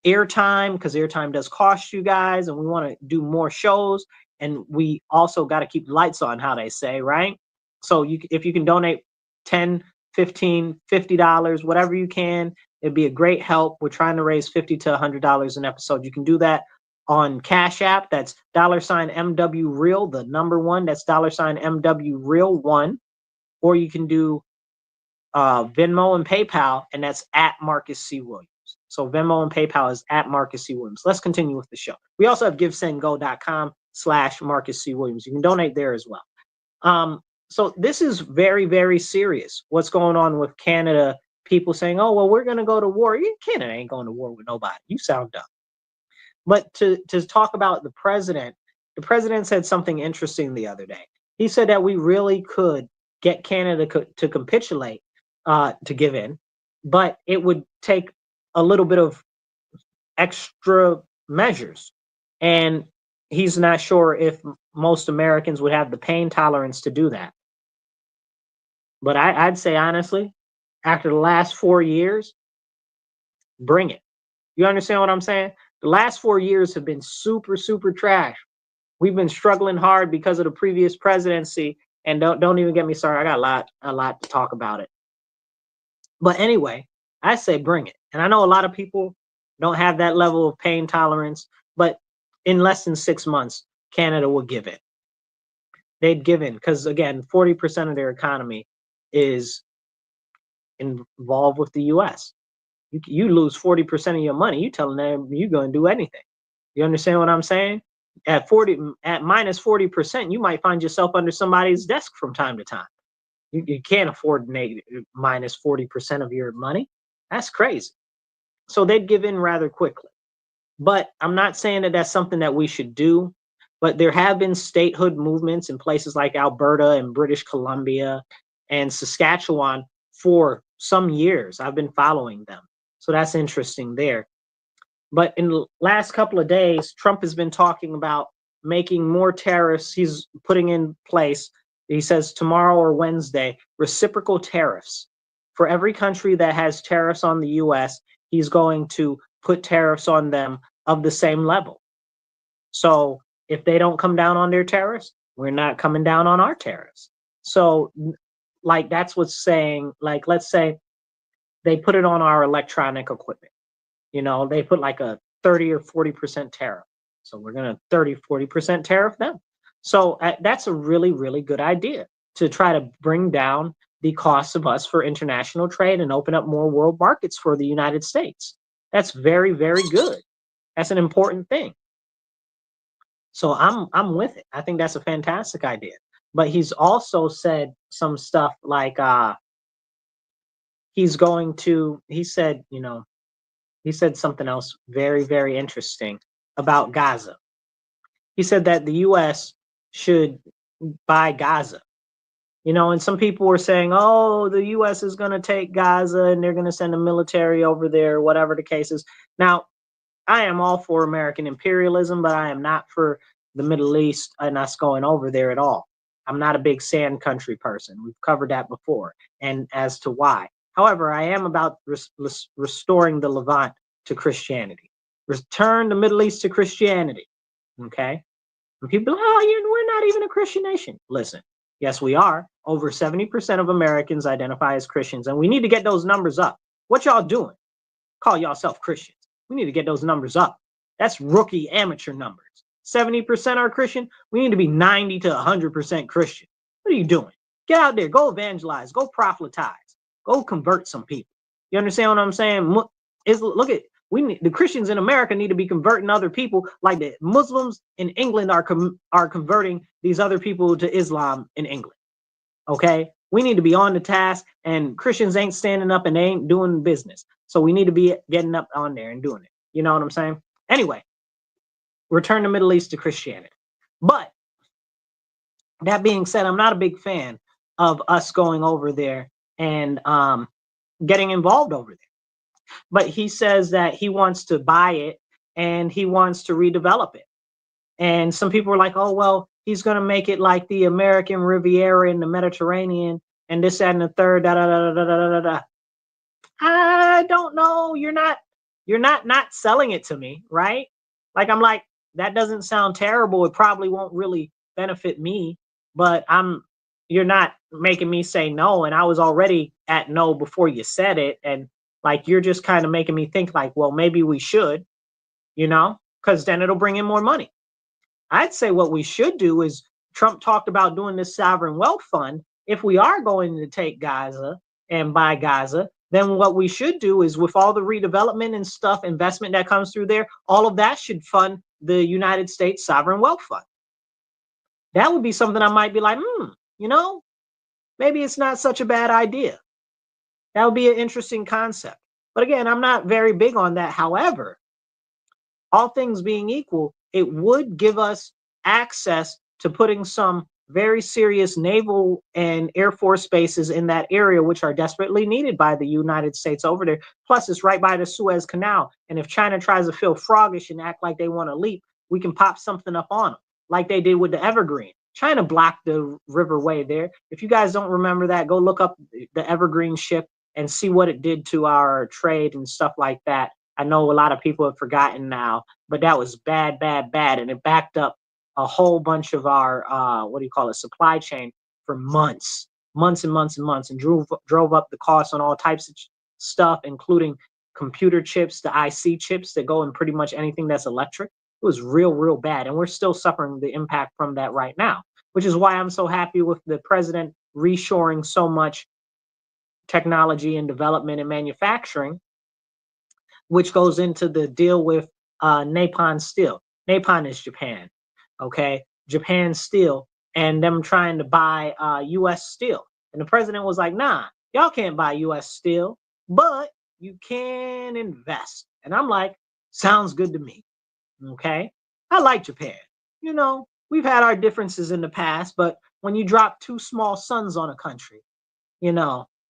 airtime, because airtime does cost you guys, and we want to do more shows. And we also got to keep the lights on, how they say, right? So if you can donate 10, 15, $50, whatever you can, it'd be a great help. We're trying to raise $50 to $100 an episode. You can do that on Cash App. That's $MW Real, the number one. That's $MW Real 1. Or you can do Venmo and PayPal, and that's at Marcus C. Williams. So Venmo and PayPal is at Marcus C. Williams. Let's continue with the show. We also have GiveSendGo.com/Marcus C. Williams. You can donate there as well. So this is very, very serious. What's going on with Canada? People saying, oh, well, we're going to go to war. Canada ain't going to war with nobody. You sound dumb. But to talk about the president said something interesting the other day. He said that we really could get Canada to capitulate, to give in, but it would take a little bit of extra measures. And he's not sure if most Americans would have the pain tolerance to do that. But I'd say, honestly, after the last 4 years, bring it. You understand what I'm saying? The last 4 years have been super, super trash. We've been struggling hard because of the previous presidency. And don't even get me started. I got a lot to talk about it. But anyway, I say bring it. And I know a lot of people don't have that level of pain tolerance, but in less than 6 months, Canada will give in. They'd give in because, again, 40% of their economy is involved with the U.S. You lose 40% of your money. You telling them you're going to do anything. You understand what I'm saying? At minus 40%, you might find yourself under somebody's desk from time to time. You can't afford minus 40% of your money. That's crazy. So they'd give in rather quickly. But I'm not saying that that's something that we should do. But there have been statehood movements in places like Alberta and British Columbia and Saskatchewan for some years. I've been following them. So that's interesting there. But in the last couple of days, Trump has been talking about making more tariffs. He's putting in place, he says tomorrow or Wednesday, reciprocal tariffs. For every country that has tariffs on the U.S., he's going to put tariffs on them of the same level. So if they don't come down on their tariffs, we're not coming down on our tariffs. So like that's what's saying, like, let's say they put it on our electronic equipment. You know, they put like a 30 or 40% tariff. So we're going to 30, 40% tariff them. So that's a really, really good idea to try to bring down the cost of us for international trade and open up more world markets for the United States. That's very, very good. That's an important thing. So I'm with it. I think that's a fantastic idea. But he's also said some stuff like he said, he said something else very, very interesting about Gaza. He said that the US should buy Gaza. And some people were saying, oh, the US is going to take Gaza and they're going to send the military over there, whatever the case is. Now, I am all for American imperialism, but I am not for the Middle East and us going over there at all. I'm not a big sand country person. We've covered that before, and as to why. However, I am about restoring the Levant to Christianity. Return the Middle East to Christianity. Okay? And people, we're not even a Christian nation. Listen, yes, we are. Over 70% of Americans identify as Christians, and we need to get those numbers up. What y'all doing? Call yourself Christians. We need to get those numbers up. That's rookie amateur numbers. 70% are Christian. We need to be 90 to 100% Christian. What are you doing? Get out there. Go evangelize. Go proselytize. Go convert some people. You understand what I'm saying? Look at the Christians in America need to be converting other people like the Muslims in England are converting these other people to Islam in England. Okay? We need to be on the task, and Christians ain't standing up and they ain't doing business. So we need to be getting up on there and doing it. You know what I'm saying? Anyway, return the Middle East to Christianity. But that being said, I'm not a big fan of us going over there and getting involved over there. But he says that he wants to buy it and he wants to redevelop it. And some people are like, oh, well, he's going to make it like the American Riviera in the Mediterranean and this, that, and the third, da, da, da, da, da, da, da. I don't know. You're not selling it to me, right? Like, I'm like, that doesn't sound terrible. It probably won't really benefit me, but you're not making me say no. And I was already at no before you said it. And like, you're just kind of making me think like, well, maybe we should, because then it'll bring in more money. I'd say what we should do is Trump talked about doing this sovereign wealth fund. If we are going to take Gaza and buy Gaza, then what we should do is with all the redevelopment and stuff, investment that comes through there, all of that should fund the United States sovereign wealth fund. That would be something I might be like, maybe it's not such a bad idea. That would be an interesting concept. But again, I'm not very big on that. However, all things being equal, it would give us access to putting some very serious naval and Air Force bases in that area, which are desperately needed by the United States over there. Plus, it's right by the Suez Canal. And if China tries to feel froggish and act like they want to leap, we can pop something up on them, like they did with the Evergreen. China blocked the riverway there. If you guys don't remember that, go look up the Evergreen ship and see what it did to our trade and stuff like that. I know a lot of people have forgotten now, but that was bad, bad, bad. And it backed up a whole bunch of our, supply chain for months and months and months, and drove up the cost on all types of stuff, including computer chips, the IC chips that go in pretty much anything that's electric. It was real, real bad. And we're still suffering the impact from that right now, which is why I'm so happy with the president reshoring so much technology and development and manufacturing, which goes into the deal with Nippon Steel. Nippon is Japan, okay? Japan Steel, and them trying to buy U.S. steel. And the president was like, nah, y'all can't buy U.S. steel, but you can invest. And I'm like, sounds good to me, okay? I like Japan. We've had our differences in the past, but when you drop two small sons on a country,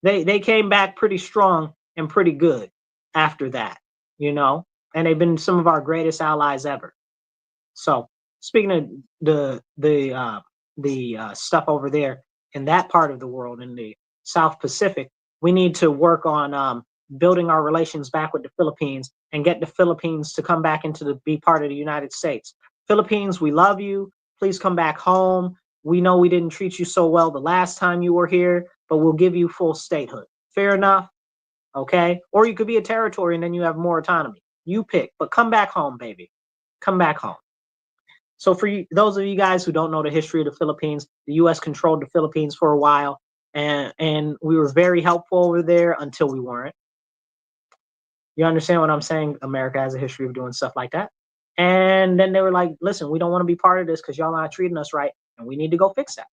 they came back pretty strong and pretty good after that. And they've been some of our greatest allies ever. So speaking of the stuff over there in that part of the world, in the South Pacific, we need to work on building our relations back with the Philippines and get the Philippines to come back be part of the United States. Philippines, we love you. Please come back home. We know we didn't treat you so well the last time you were here, but we'll give you full statehood. Fair enough? Okay? Or you could be a territory and then you have more autonomy. You pick, but come back home, baby. Come back home. So for you, those of you guys who don't know the history of the Philippines, the U.S. controlled the Philippines for a while, and we were very helpful over there until we weren't. You understand what I'm saying? America has a history of doing stuff like that. And then they were like, listen, we don't want to be part of this because y'all not treating us right, and we need to go fix that.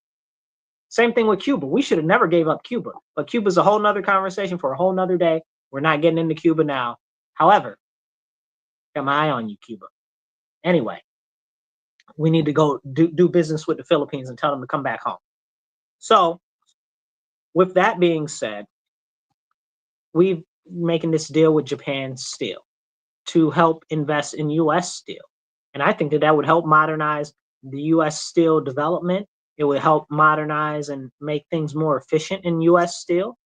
Same thing with Cuba. We should have never gave up Cuba, but Cuba's a whole nother conversation for a whole nother day. We're not getting into Cuba now. However, got my eye on you, Cuba. Anyway, we need to go do business with the Philippines and tell them to come back home. So with that being said, we're making this deal with Japan Steel to help invest in U.S. steel. And I think that that would help modernize the U.S. steel development. It would help modernize and make things more efficient in U.S. steel.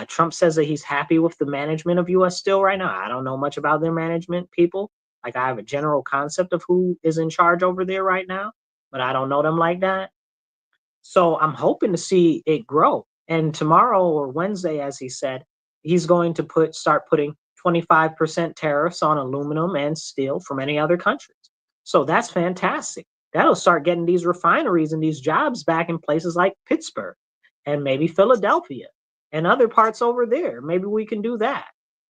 Trump says that he's happy with the management of U.S. steel right now. I don't know much about their management people. Like, I have a general concept of who is in charge over there right now, but I don't know them like that. So I'm hoping to see it grow. And tomorrow or Wednesday, as he said, he's going to start putting 25% tariffs on aluminum and steel from any other countries. So that's fantastic. That'll start getting these refineries and these jobs back in places like Pittsburgh and maybe Philadelphia and other parts over there. Maybe we can do that.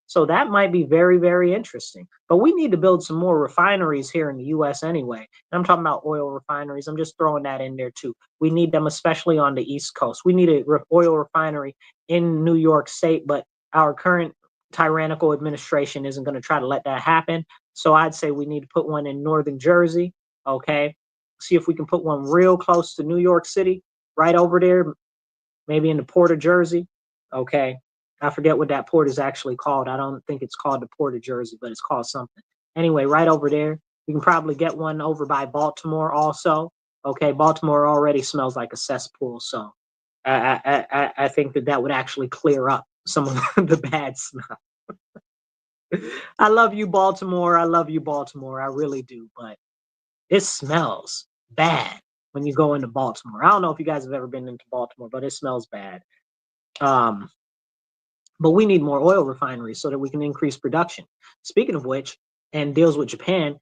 So that might be very, very interesting. But we need to build some more refineries here in the U.S. anyway. And I'm talking about oil refineries. I'm just throwing that in there too. We need them, especially on the East Coast. We need an oil refinery in New York State, but our current tyrannical administration isn't going to try to let that happen. So I'd say we need to put one in Northern Jersey. Okay. See if we can put one real close to New York City, right over there, maybe in the Port of Jersey. Okay. I forget what that port is actually called. I don't think it's called the Port of Jersey, but it's called something. Anyway, right over there. We can probably get one over by Baltimore also. Okay, Baltimore already smells like a cesspool, so I think that that would actually clear up some of the bad smell. I love you, Baltimore. I love you, Baltimore. I really do, but it smells bad when you go into Baltimore. I don't know if you guys have ever been into Baltimore, but it smells bad. But we need more oil refineries so that we can increase production. Speaking of which, and deals with Japan,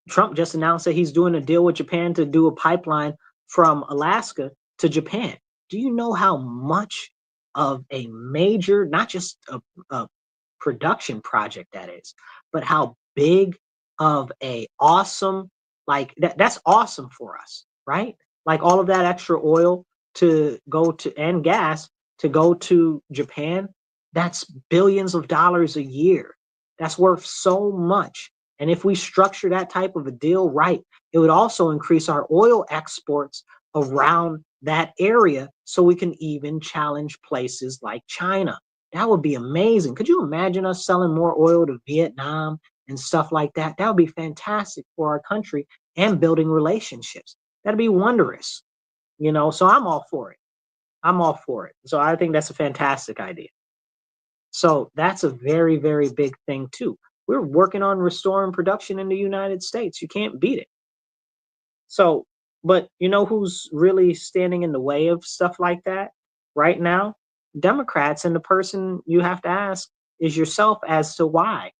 Trump just announced that he's doing a deal with Japan to do a pipeline from Alaska to Japan. Do you know how much of a major, not just a production project that is, but how big of a awesome, like that's awesome for us, right? Like all of that extra oil to go to and gas to go to Japan, that's billions of dollars a year. That's worth so much. And if we structure that type of a deal right, it would also increase our oil exports around that area so we can even challenge places like China. That would be amazing. Could you imagine us selling more oil to Vietnam and stuff like that? That would be fantastic for our country and building relationships. That'd be wondrous, so I'm all for it. I'm all for it. So I think that's a fantastic idea. So that's a very, very big thing too. We're working on restoring production in the United States. You can't beat it. So, but you know who's really standing in the way of stuff like that right now? Democrats. And the person you have to ask is yourself as to why.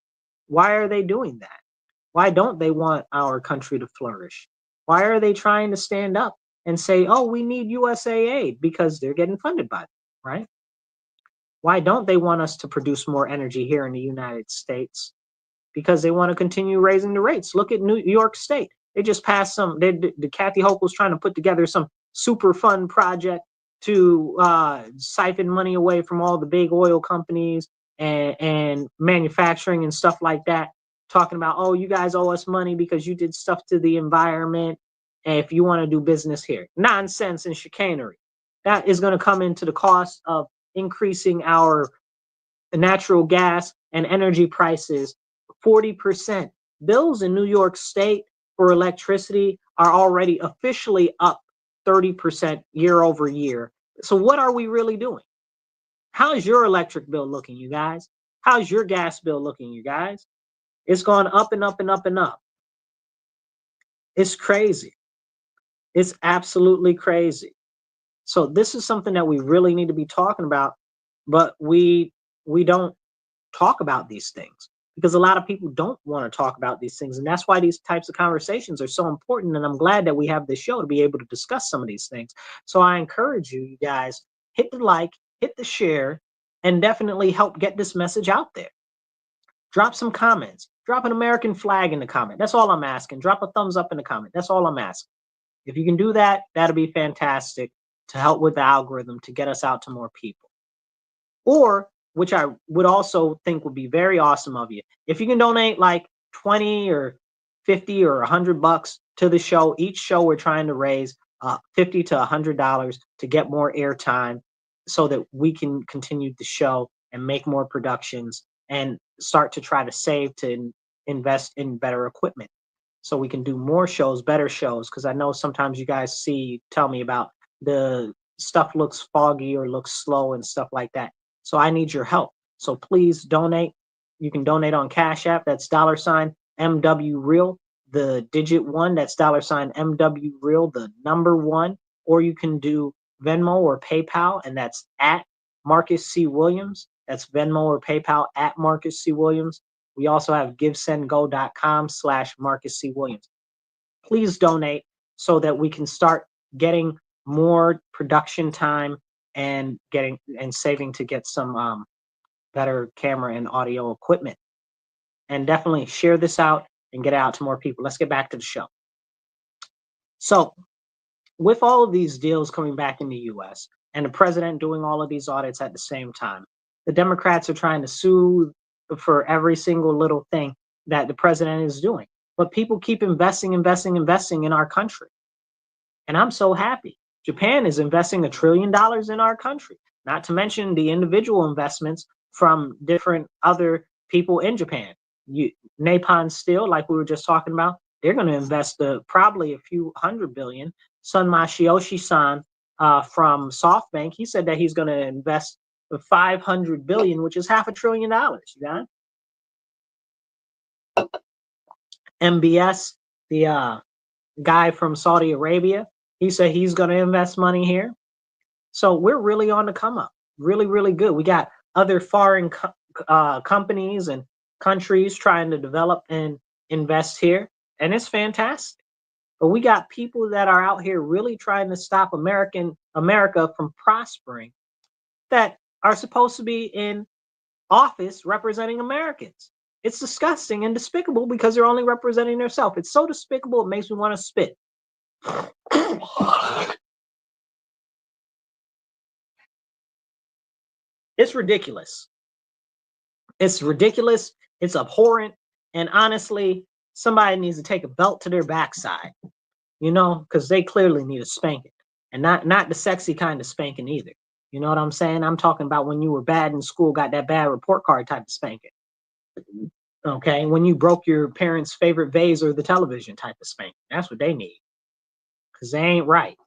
Why are they doing that? Why don't they want our country to flourish? Why are they trying to stand up and say, oh, we need USA aid because they're getting funded by them, right? Why don't they want us to produce more energy here in the United States? Because they want to continue raising the rates. Look at New York State. They just passed the Kathy Hochul was trying to put together some super fund project to siphon money away from all the big oil companies and manufacturing and stuff like that, talking about, oh, you guys owe us money because you did stuff to the environment, and if you want to do business here. Nonsense and chicanery. That is going to come into the cost of increasing our natural gas and energy prices 40%. Bills in New York State for electricity are already officially up 30% year over year. So what are we really doing? How's your electric bill looking, you guys? How's your gas bill looking, you guys? It's gone up and up and up and up. It's crazy. It's absolutely crazy. So this is something that we really need to be talking about, but we don't talk about these things. because a lot of people don't want to talk about these things. And that's why these types of conversations are so important. And I'm glad that we have this show to be able to discuss some of these things. So I encourage you guys, hit the like, hit the share, and definitely help get this message out there. Drop some comments. Drop an American flag in the comment. That's all I'm asking. Drop a thumbs up in the comment. That's all I'm asking. If you can do that, that'll be fantastic to help with the algorithm to get us out to more people. Or, which I would also think would be very awesome of you, if you can donate like 20 or 50 or $100 to the show. Each show we're trying to raise $50 to $100 to get more airtime so that we can continue the show and make more productions and start to try to save to invest in better equipment so we can do more shows, better shows. Because I know sometimes you guys tell me about the stuff looks foggy or looks slow and stuff like that. So I need your help. So please donate. You can donate on Cash App. That's $MW Real, the digit 1. That's $MW Real, the number 1. Or you can do Venmo or PayPal, and that's at Marcus C. Williams. That's Venmo or PayPal at Marcus C. Williams. We also have givesendgo.com/Marcus C. Williams. Please donate so that we can start getting more production time and saving to get some better camera and audio equipment. And definitely share this out and get it out to more people. Let's get back to the show. So with all of these deals coming back in the US and the president doing all of these audits at the same time, the Democrats are trying to sue for every single little thing that the president is doing. But people keep investing in our country. And I'm so happy. Japan is investing $1 trillion in our country, not to mention the individual investments from different other people in Japan. Nippon Steel, like we were just talking about, they're going to invest probably a few $100 billion. Sun Masayoshi-san from SoftBank, he said that he's going to invest $500 billion, which is $500 billion. You got it? MBS, the guy from Saudi Arabia, he said he's going to invest money here. So we're really on the come up. Really, really good. We got other foreign companies and countries trying to develop and invest here, and it's fantastic. But we got people that are out here really trying to stop America from prospering, that are supposed to be in office representing Americans. It's disgusting and despicable because they're only representing themselves. It's so despicable, it makes me want to spit. It's ridiculous. It's ridiculous. It's abhorrent. And honestly, somebody needs to take a belt to their backside, because they clearly need a spanking. And not the sexy kind of spanking either. You know what I'm saying? I'm talking about when you were bad in school, got that bad report card type of spanking. Okay, when you broke your parents' favorite vase or the television type of spanking. That's what they need, because they ain't right.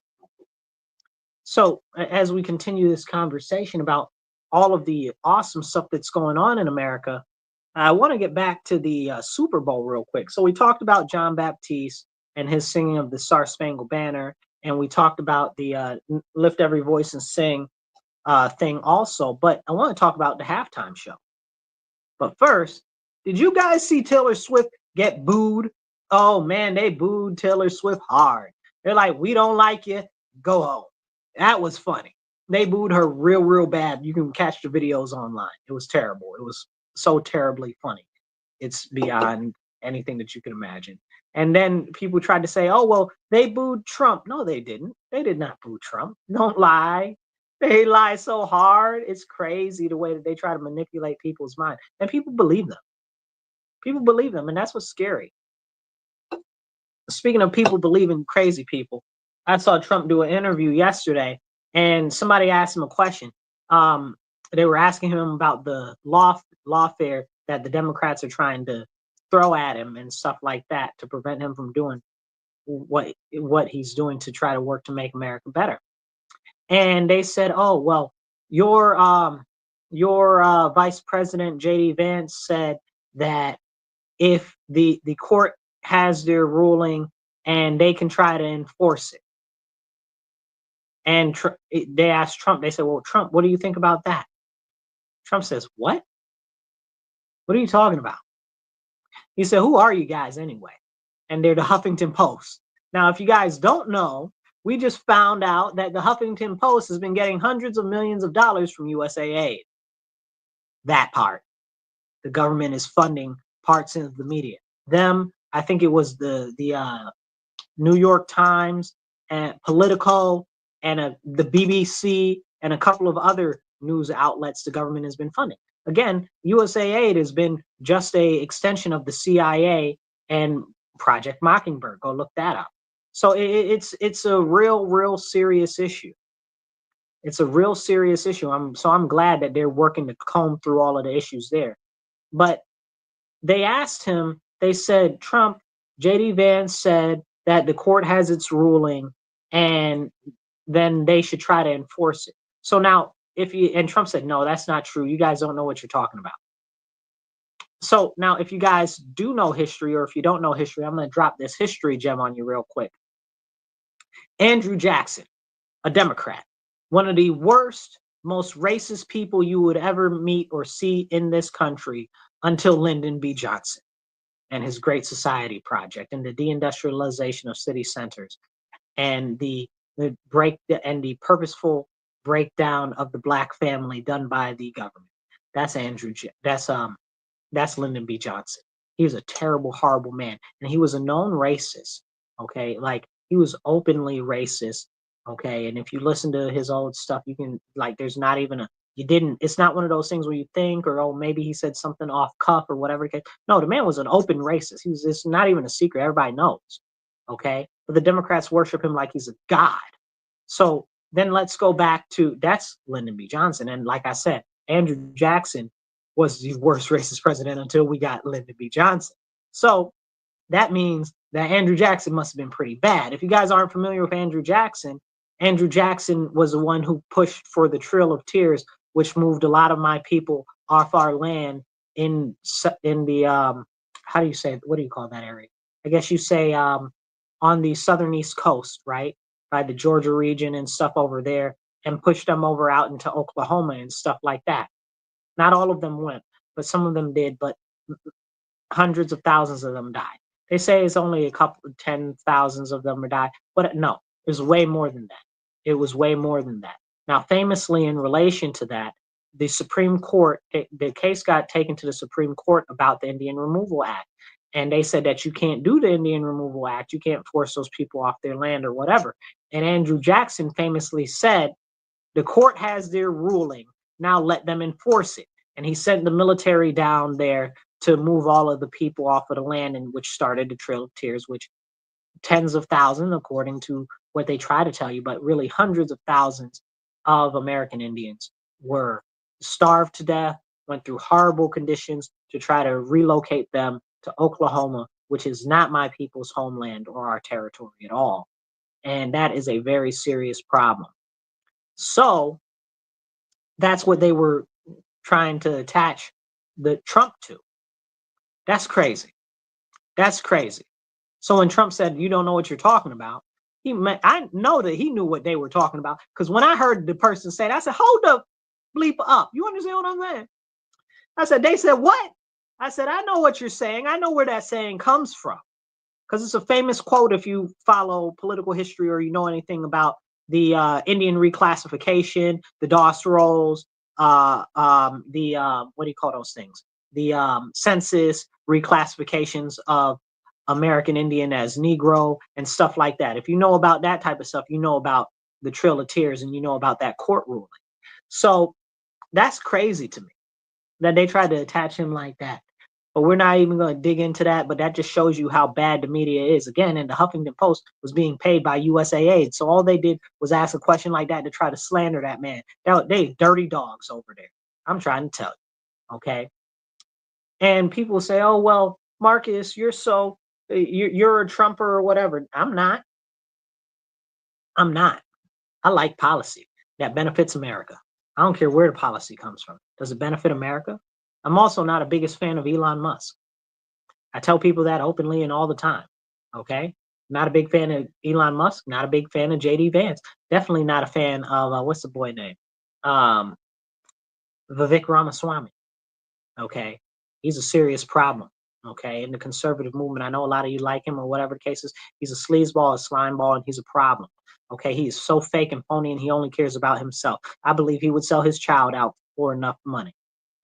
So as we continue this conversation about all of the awesome stuff that's going on in America, I want to get back to the Super Bowl real quick. So we talked about John Baptiste and his singing of the Star Spangled Banner, and we talked about the Lift Every Voice and Sing thing also, but I want to talk about the halftime show. But first, did you guys see Taylor Swift get booed? Oh man, they booed Taylor Swift hard. They're like, we don't like you, go home. That was funny. They booed her real, real bad. You can catch the videos online. It was terrible. It was so terribly funny. It's beyond anything that you can imagine. And then people tried to say, oh, well, they booed Trump. No, they didn't. They did not boo Trump. Don't lie. They lie so hard. It's crazy the way that they try to manipulate people's mind. And people believe them. People believe them. And that's what's scary. Speaking of people believing crazy people, I saw Trump do an interview yesterday, and somebody asked him a question. They were asking him about the lawfare that the Democrats are trying to throw at him and stuff like that to prevent him from doing what he's doing to try to work to make America better. And they said, oh, well, your Vice President J.D. Vance said that if the court has their ruling and they can try to enforce it. And they asked Trump, they said, well, Trump, what do you think about that? Trump says, what? What are you talking about? He said, who are you guys anyway? And they're the Huffington Post. Now, if you guys don't know, we just found out that the Huffington Post has been getting hundreds of millions of dollars from USAID. That part. The government is funding parts of the media. Them, I think it was the New York Times and Politico and the BBC and a couple of other news outlets the government has been funding. Again, USAID has been just a extension of the CIA and Project Mockingbird. Go look that up. So it's a real serious issue. It's a real serious issue. I'm glad that they're working to comb through all of the issues there. But they asked him, they said, Trump, J.D. Vance said that the court has its ruling and then they should try to enforce it. So now, and Trump said, no, that's not true. You guys don't know what you're talking about. So now, if you guys do know history, or if you don't know history, I'm going to drop this history gem on you real quick. Andrew Jackson, a Democrat, one of the worst, most racist people you would ever meet or see in this country until Lyndon B. Johnson and his Great Society Project and the deindustrialization of city centers and the purposeful breakdown of the black family done by the government. That's Lyndon B. Johnson. He was a terrible, horrible man, and he was a known racist. Okay, like he was openly racist. Okay, and if you listen to his old stuff, you can there's not even it's not one of those things where you think, or, oh, maybe he said something off cuff or whatever. No, the man was an open racist. It's not even a secret. Everybody knows. Okay. But the Democrats worship him like he's a god. So then let's go back to, that's Lyndon B. Johnson. And like I said, Andrew Jackson was the worst racist president until we got Lyndon B. Johnson. So that means that Andrew Jackson must have been pretty bad. If you guys aren't familiar with Andrew Jackson was the one who pushed for the Trail of Tears, which moved a lot of my people off our land in the how do you say, what do you call that area? I guess you say on the southern East Coast, right? By the Georgia region and stuff over there, and pushed them over out into Oklahoma and stuff like that. Not all of them went, but some of them did, but hundreds of thousands of them died. They say it's only a couple of 10,000s of them died, but no, it was way more than that. It was way more than that. Now, famously, in relation to that, the Supreme Court, the case got taken to the Supreme Court about the Indian Removal Act. And they said that you can't do the Indian Removal Act. You can't force those people off their land or whatever. And Andrew Jackson famously said, the court has their ruling. Now let them enforce it. And he sent the military down there to move all of the people off of the land, and which started the Trail of Tears, which tens of thousands, according to what they try to tell you, but really hundreds of thousands of American Indians were starved to death, went through horrible conditions to try to relocate them to Oklahoma, which is not my people's homeland or our territory at all. And that is a very serious problem. So that's what they were trying to attach the Trump to. That's crazy. That's crazy. So when Trump said, you don't know what you're talking about, I know that he knew what they were talking about, because when I heard the person say that, I said, hold the bleep up. You understand what I'm saying? I said, they said, what? I said, I know what you're saying. I know where that saying comes from, because it's a famous quote if you follow political history or you know anything about the Indian reclassification, the DOS rolls, what do you call those things? The census reclassifications of American Indian as Negro and stuff like that. If you know about that type of stuff, you know about the Trail of Tears and you know about that court ruling. So that's crazy to me that they tried to attach him like that. But we're not even going to dig into that. But that just shows you how bad the media is. Again, and the Huffington Post was being paid by USAID. So all they did was ask a question like that to try to slander that man. They dirty dogs over there. I'm trying to tell you. Okay. And people say, oh, well, Marcus, you're a Trumper or whatever. I'm not. I like policy that benefits America. I don't care where the policy comes from. Does it benefit America? I'm also not a biggest fan of Elon Musk. I tell people that openly and all the time. Okay. Not a big fan of Elon Musk. Not a big fan of J.D. Vance. Definitely not a fan of, what's the boy name? Vivek Ramaswamy. Okay. He's a serious problem. okay, in the conservative movement. I know a lot of you like him or whatever the case is. He's a sleazeball, a slime ball, and he's a problem. Okay, he is so fake and phony, and he only cares about himself. I believe he would sell his child out for enough money.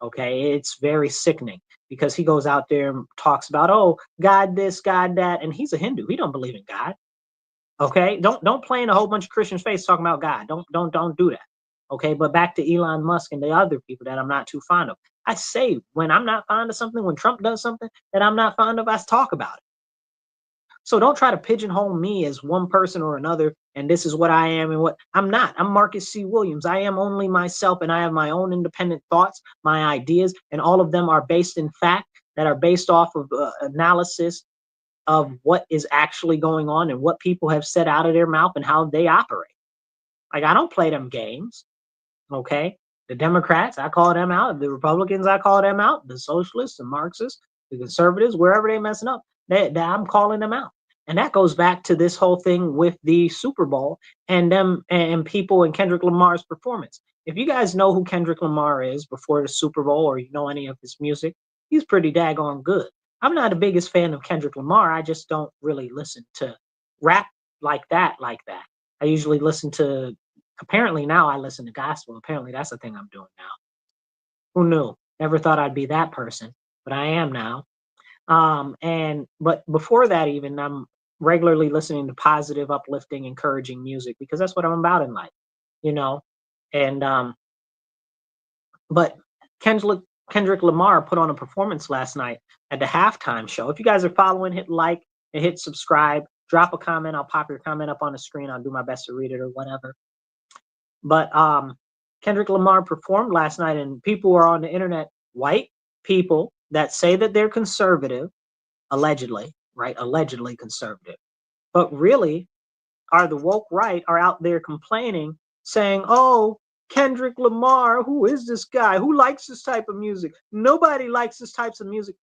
Okay, it's very sickening because he goes out there and talks about, oh, God this, God that, and he's a Hindu. He don't believe in God. Okay, don't play in a whole bunch of Christians' face talking about God. Don't do that. Okay, but back to Elon Musk and the other people that I'm not too fond of. I say when I'm not fond of something, when Trump does something that I'm not fond of, I talk about it. So don't try to pigeonhole me as one person or another, and this is what I am and what I'm not. I'm Marcus C. Williams. I am only myself, and I have my own independent thoughts, my ideas, and all of them are based in fact, that are based off of analysis of what is actually going on and what people have said out of their mouth and how they operate. Like, I don't play them games, okay? The Democrats, I call them out. The Republicans, I call them out. The socialists, the Marxists, the conservatives, wherever they messing up, I'm calling them out. And that goes back to this whole thing with the Super Bowl and them and people and Kendrick Lamar's performance. If you guys know who Kendrick Lamar is before the Super Bowl, or you know any of his music, he's pretty daggone good. I'm not the biggest fan of Kendrick Lamar. I just don't really listen to rap like that. I usually listen to, apparently now I listen to gospel. Apparently that's the thing I'm doing now. Who knew? Never thought I'd be that person, but I am now. But before that, even I'm regularly listening to positive, uplifting, encouraging music because that's what I'm about in life, you know. And but Kendrick Lamar put on a performance last night at the halftime show. If you guys are following, hit like and hit subscribe. Drop a comment. I'll pop your comment up on the screen. I'll do my best to read it or whatever. But Kendrick Lamar performed last night, and people are on the internet, white people that say that they're conservative, allegedly, right? Allegedly conservative, but really are the woke right, are out there complaining, saying, oh, Kendrick Lamar, who is this guy? Who likes this type of music? Nobody likes this types of music.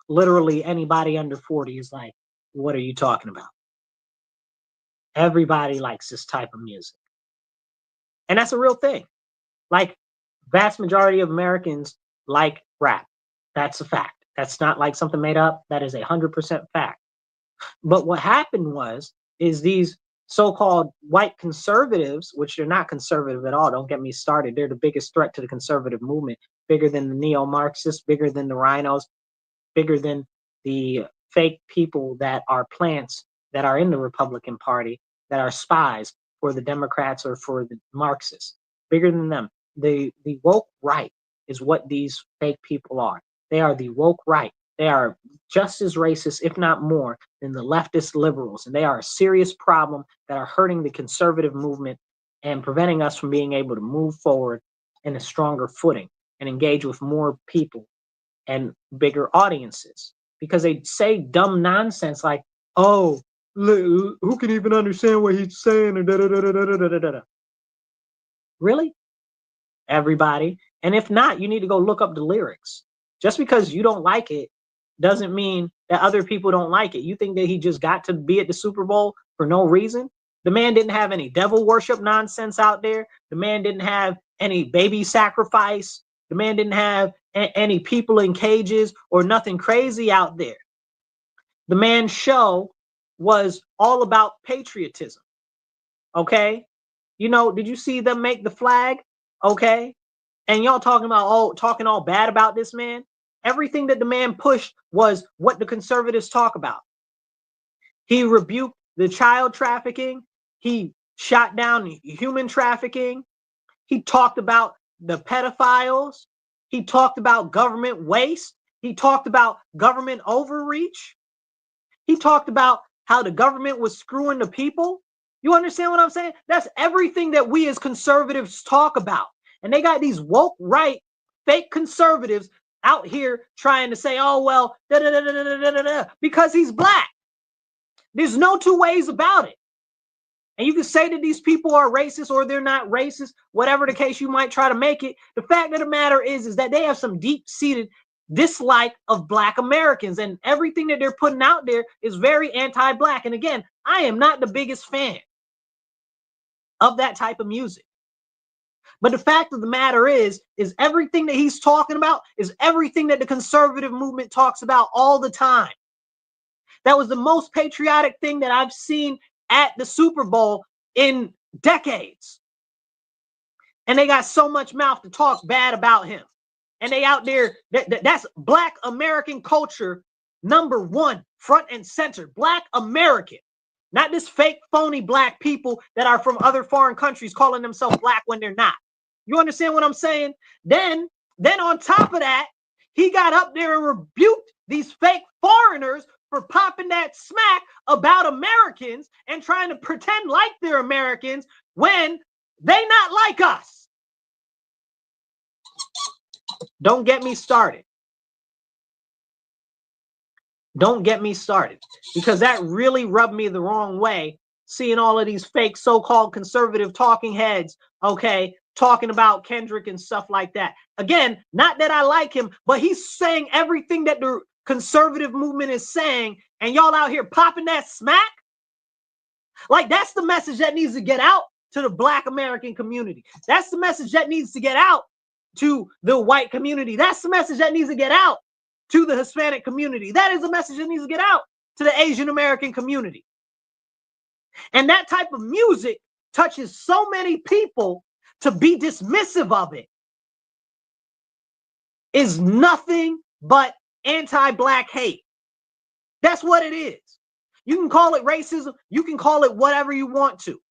Literally anybody under 40 is like, what are you talking about? Everybody likes this type of music. And that's a real thing. Like, vast majority of Americans like rap. That's a fact. That's not like something made up. That is 100% fact. But what happened is these so-called white conservatives, which they're not conservative at all, don't get me started. They're the biggest threat to the conservative movement, bigger than the neo-Marxists, bigger than the rhinos, bigger than the fake people that are plants that are in the Republican Party, that are spies for the Democrats or for the Marxists, bigger than them. The woke right is what these fake people are. They are the woke right. They are just as racist, if not more, than the leftist liberals. And they are a serious problem that are hurting the conservative movement and preventing us from being able to move forward in a stronger footing and engage with more people and bigger audiences. Because they say dumb nonsense like, oh, who can even understand what he's saying? Really? Everybody. And if not, you need to go look up the lyrics. Just because you don't like it doesn't mean that other people don't like it. You think that he just got to be at the Super Bowl for no reason? The man didn't have any devil worship nonsense out there. The man didn't have any baby sacrifice. The man didn't have any people in cages or nothing crazy out there. The man's show was all about patriotism. Okay? You know, did you see them make the flag? Okay? And y'all talking all bad about this man? Everything that the man pushed was what the conservatives talk about. He rebuked the child trafficking. He shot down human trafficking. He talked about the pedophiles. He talked about government waste. He talked about government overreach. He talked about how the government was screwing the people. You understand what I'm saying? That's everything that we as conservatives talk about. And they got these woke right, fake conservatives out here trying to say, oh, well, because he's black. There's no two ways about it. And you can say that these people are racist or they're not racist, whatever the case you might try to make it. The fact of the matter is that they have some deep-seated dislike of black Americans, and everything that they're putting out there is very anti-black. And again, I am not the biggest fan of that type of music. But the fact of the matter is everything that he's talking about is everything that the conservative movement talks about all the time. That was the most patriotic thing that I've seen at the Super Bowl in decades. And they got so much mouth to talk bad about him. And they out there, that's Black American culture, #1, front and center. Black American. Not this fake, phony black people that are from other foreign countries calling themselves black when they're not. You understand what I'm saying? Then on top of that, he got up there and rebuked these fake foreigners for popping that smack about Americans and trying to pretend like they're Americans when they not like us. Don't get me started. Don't get me started, because that really rubbed me the wrong way, seeing all of these fake so-called conservative talking heads, okay, talking about Kendrick and stuff like that. Again, not that I like him, but he's saying everything that the conservative movement is saying, and y'all out here popping that smack. Like, that's the message that needs to get out to the Black American community. That's the message that needs to get out to the white community. That's the message that needs to get out to the Hispanic community. That is a message that needs to get out to the Asian American community. And that type of music touches so many people, to be dismissive of it is nothing but anti-black hate. That's what it is. You can call it racism. You can call it whatever you want to.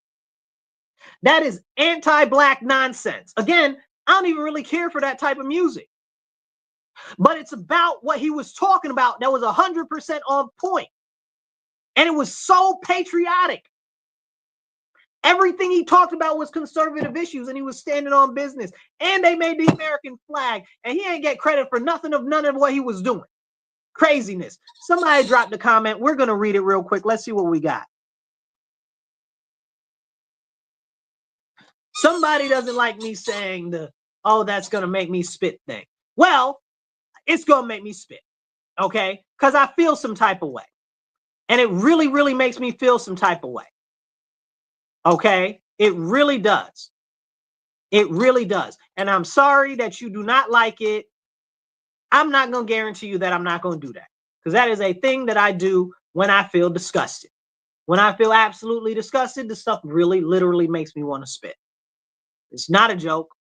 That is anti-black nonsense. Again, I don't even really care for that type of music. But it's about what he was talking about that was 100% on point. And it was so patriotic. Everything he talked about was conservative issues, and he was standing on business. And they made the American flag, and he ain't get credit for none of what he was doing. Craziness. Somebody dropped a comment. We're going to read it real quick. Let's see what we got. Somebody doesn't like me saying oh, that's going to make me spit thing. Well, it's going to make me spit, okay? Because I feel some type of way. And it really, really makes me feel some type of way. Okay? It really does. It really does. And I'm sorry that you do not like it. I'm not going to guarantee you that I'm not going to do that. Because that is a thing that I do when I feel disgusted. When I feel absolutely disgusted, the stuff really, literally makes me want to spit. It's not a joke.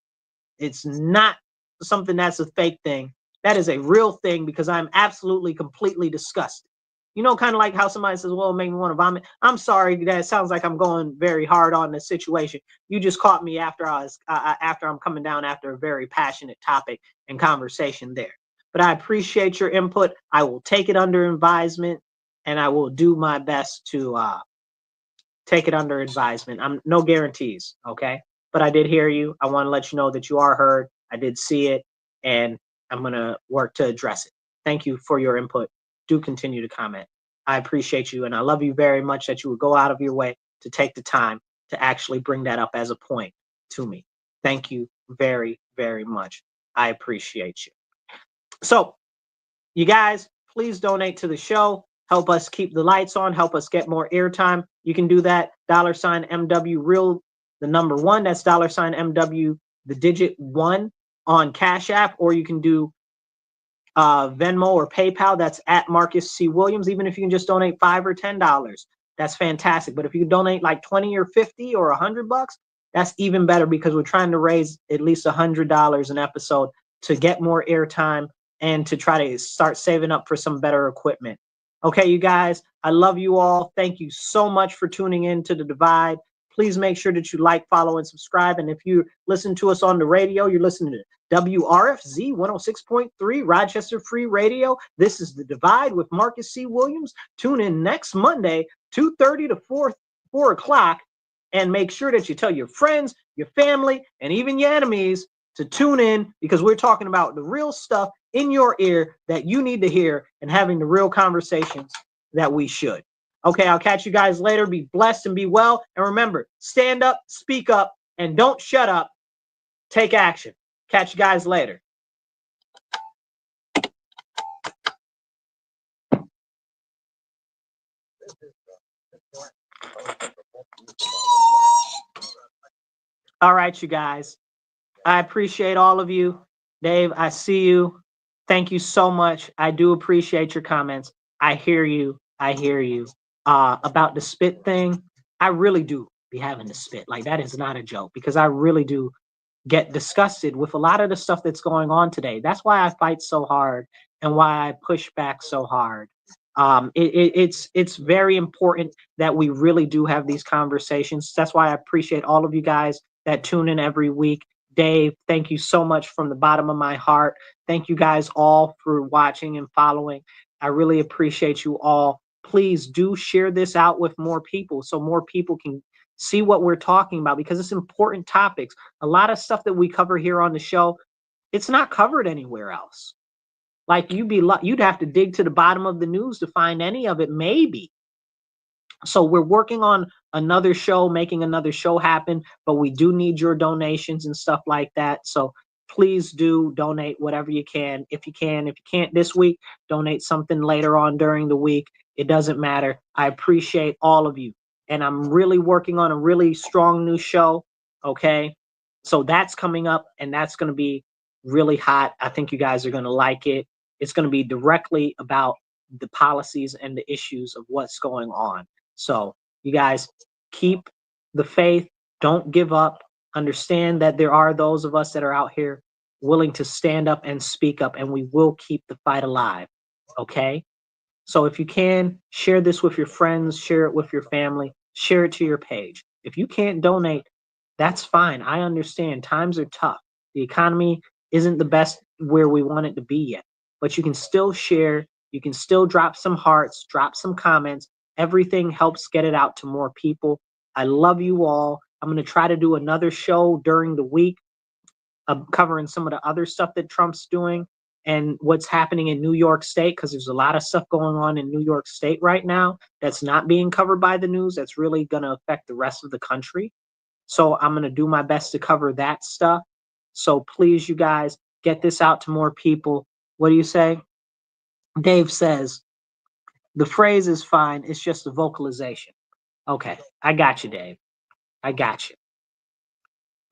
It's not something that's a fake thing. That is a real thing, because I'm absolutely, completely disgusted. You know, kind of like how somebody says, well, it made me want to vomit. I'm sorry, that sounds like I'm going very hard on the situation. You just caught me after after I'm coming down after a very passionate topic and conversation there. But I appreciate your input. I will take it under advisement, and I will do my best to take it under advisement. I'm no guarantees, okay? But I did hear you. I want to let you know that you are heard. I did see it, and I'm going to work to address it. Thank you for your input. Do continue to comment. I appreciate you, and I love you very much that you would go out of your way to take the time to actually bring that up as a point to me. Thank you very, very much. I appreciate you. So, you guys, please donate to the show. Help us keep the lights on. Help us get more airtime. You can do that. $MW real, the number 1. That's $MW, the digit 1 on Cash App, or you can do Venmo or PayPal. That's at Marcus C. Williams. Even if you can just donate $5 or $10, that's fantastic. But if you can donate like 20 or 50 or $100, that's even better, because we're trying to raise at least $100 an episode to get more airtime and to try to start saving up for some better equipment. Okay, you guys, I love you all. Thank you so much for tuning in to The Divide. Please make sure that you like, follow, and subscribe. And if you listen to us on the radio, you're listening to WRFZ 106.3 Rochester Free Radio. This is The Divide with Marcus C. Williams. Tune in next Monday, 2:30 to 4 o'clock. And make sure that you tell your friends, your family, and even your enemies to tune in, because we're talking about the real stuff in your ear that you need to hear, and having the real conversations that we should. Okay, I'll catch you guys later. Be blessed and be well. And remember, stand up, speak up, and don't shut up. Take action. Catch you guys later. All right, you guys. I appreciate all of you. Dave, I see you. Thank you so much. I do appreciate your comments. I hear you. I hear you. About the spit thing, I really do be having to spit. Like, that is not a joke, because I really do get disgusted with a lot of the stuff that's going on today. That's why I fight so hard and why I push back so hard. It's very important that we really do have these conversations. That's why I appreciate all of you guys that tune in every week. Dave, thank you so much from the bottom of my heart. Thank you guys all for watching and following. I really appreciate you all. Please do share this out with more people so more people can see what we're talking about, because it's important topics. A lot of stuff that we cover here on the show, it's not covered anywhere else. Like, you'd have to dig to the bottom of the news to find any of it, maybe. So we're working on another show, making another show happen, but we do need your donations and stuff like that. So please do donate whatever you can. If you can't this week, donate something later on during the week. It doesn't matter. I appreciate all of you. And I'm really working on a really strong new show. Okay. So that's coming up, and that's going to be really hot. I think you guys are going to like it. It's going to be directly about the policies and the issues of what's going on. So you guys keep the faith. Don't give up. Understand that there are those of us that are out here willing to stand up and speak up, and we will keep the fight alive. Okay? So if you can, share this with your friends, share it with your family, share it to your page. If you can't donate, that's fine. I understand. Times are tough. The economy isn't the best where we want it to be yet, but you can still share. You can still drop some hearts, drop some comments. Everything helps get it out to more people. I love you all. I'm going to try to do another show during the week covering some of the other stuff that Trump's doing and what's happening in New York State, because there's a lot of stuff going on in New York State right now that's not being covered by the news that's really going to affect the rest of the country. So I'm going to do my best to cover that stuff. So please, you guys, get this out to more people. What do you say? Dave says, the phrase is fine. It's just a vocalization. Okay. I got you, Dave. I got you.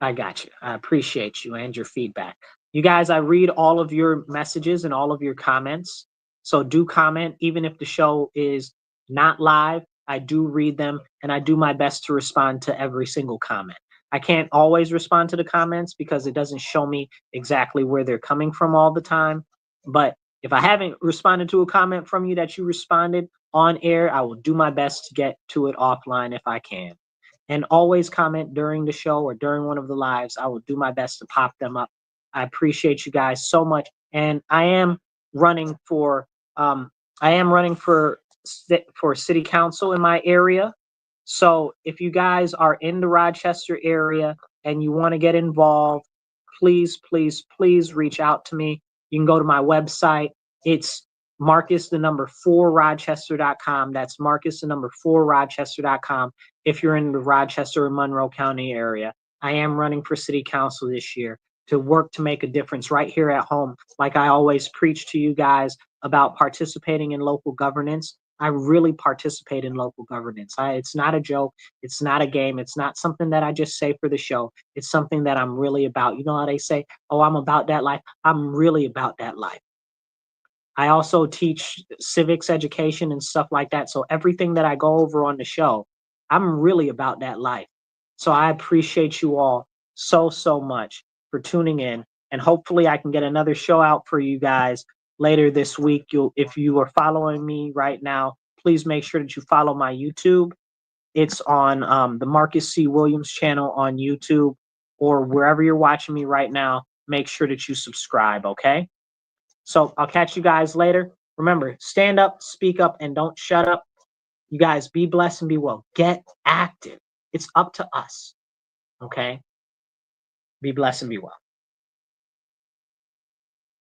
I got you. I appreciate you and your feedback. You guys, I read all of your messages and all of your comments. So do comment, even if the show is not live. I do read them, and I do my best to respond to every single comment. I can't always respond to the comments because it doesn't show me exactly where they're coming from all the time. But if I haven't responded to a comment from you that you responded on air, I will do my best to get to it offline if I can. And always comment during the show or during one of the lives. I will do my best to pop them up. I appreciate you guys so much. And I am running for city council in my area. So if you guys are in the Rochester area and you want to get involved, please, please, please reach out to me. You can go to my website. It's Marcus4Rochester.com. That's Marcus4Rochester.com. If you're in the Rochester or Monroe County area, I am running for city council this year to work to make a difference right here at home. Like I always preach to you guys about participating in local governance. I really participate in local governance. It's not a joke. It's not a game. It's not something that I just say for the show. It's something that I'm really about. You know how they say, oh, I'm about that life? I'm really about that life. I also teach civics education and stuff like that. So everything that I go over on the show, I'm really about that life. So I appreciate you all so, so much for tuning in. And hopefully I can get another show out for you guys later this week. If you are following me right now, please make sure that you follow my YouTube. It's on the Marcus C. Williams channel on YouTube, or wherever you're watching me right now. Make sure that you subscribe, okay? So I'll catch you guys later. Remember, stand up, speak up, and don't shut up. You guys be blessed and be well. Get active. It's up to us. Okay? Be blessed and be well.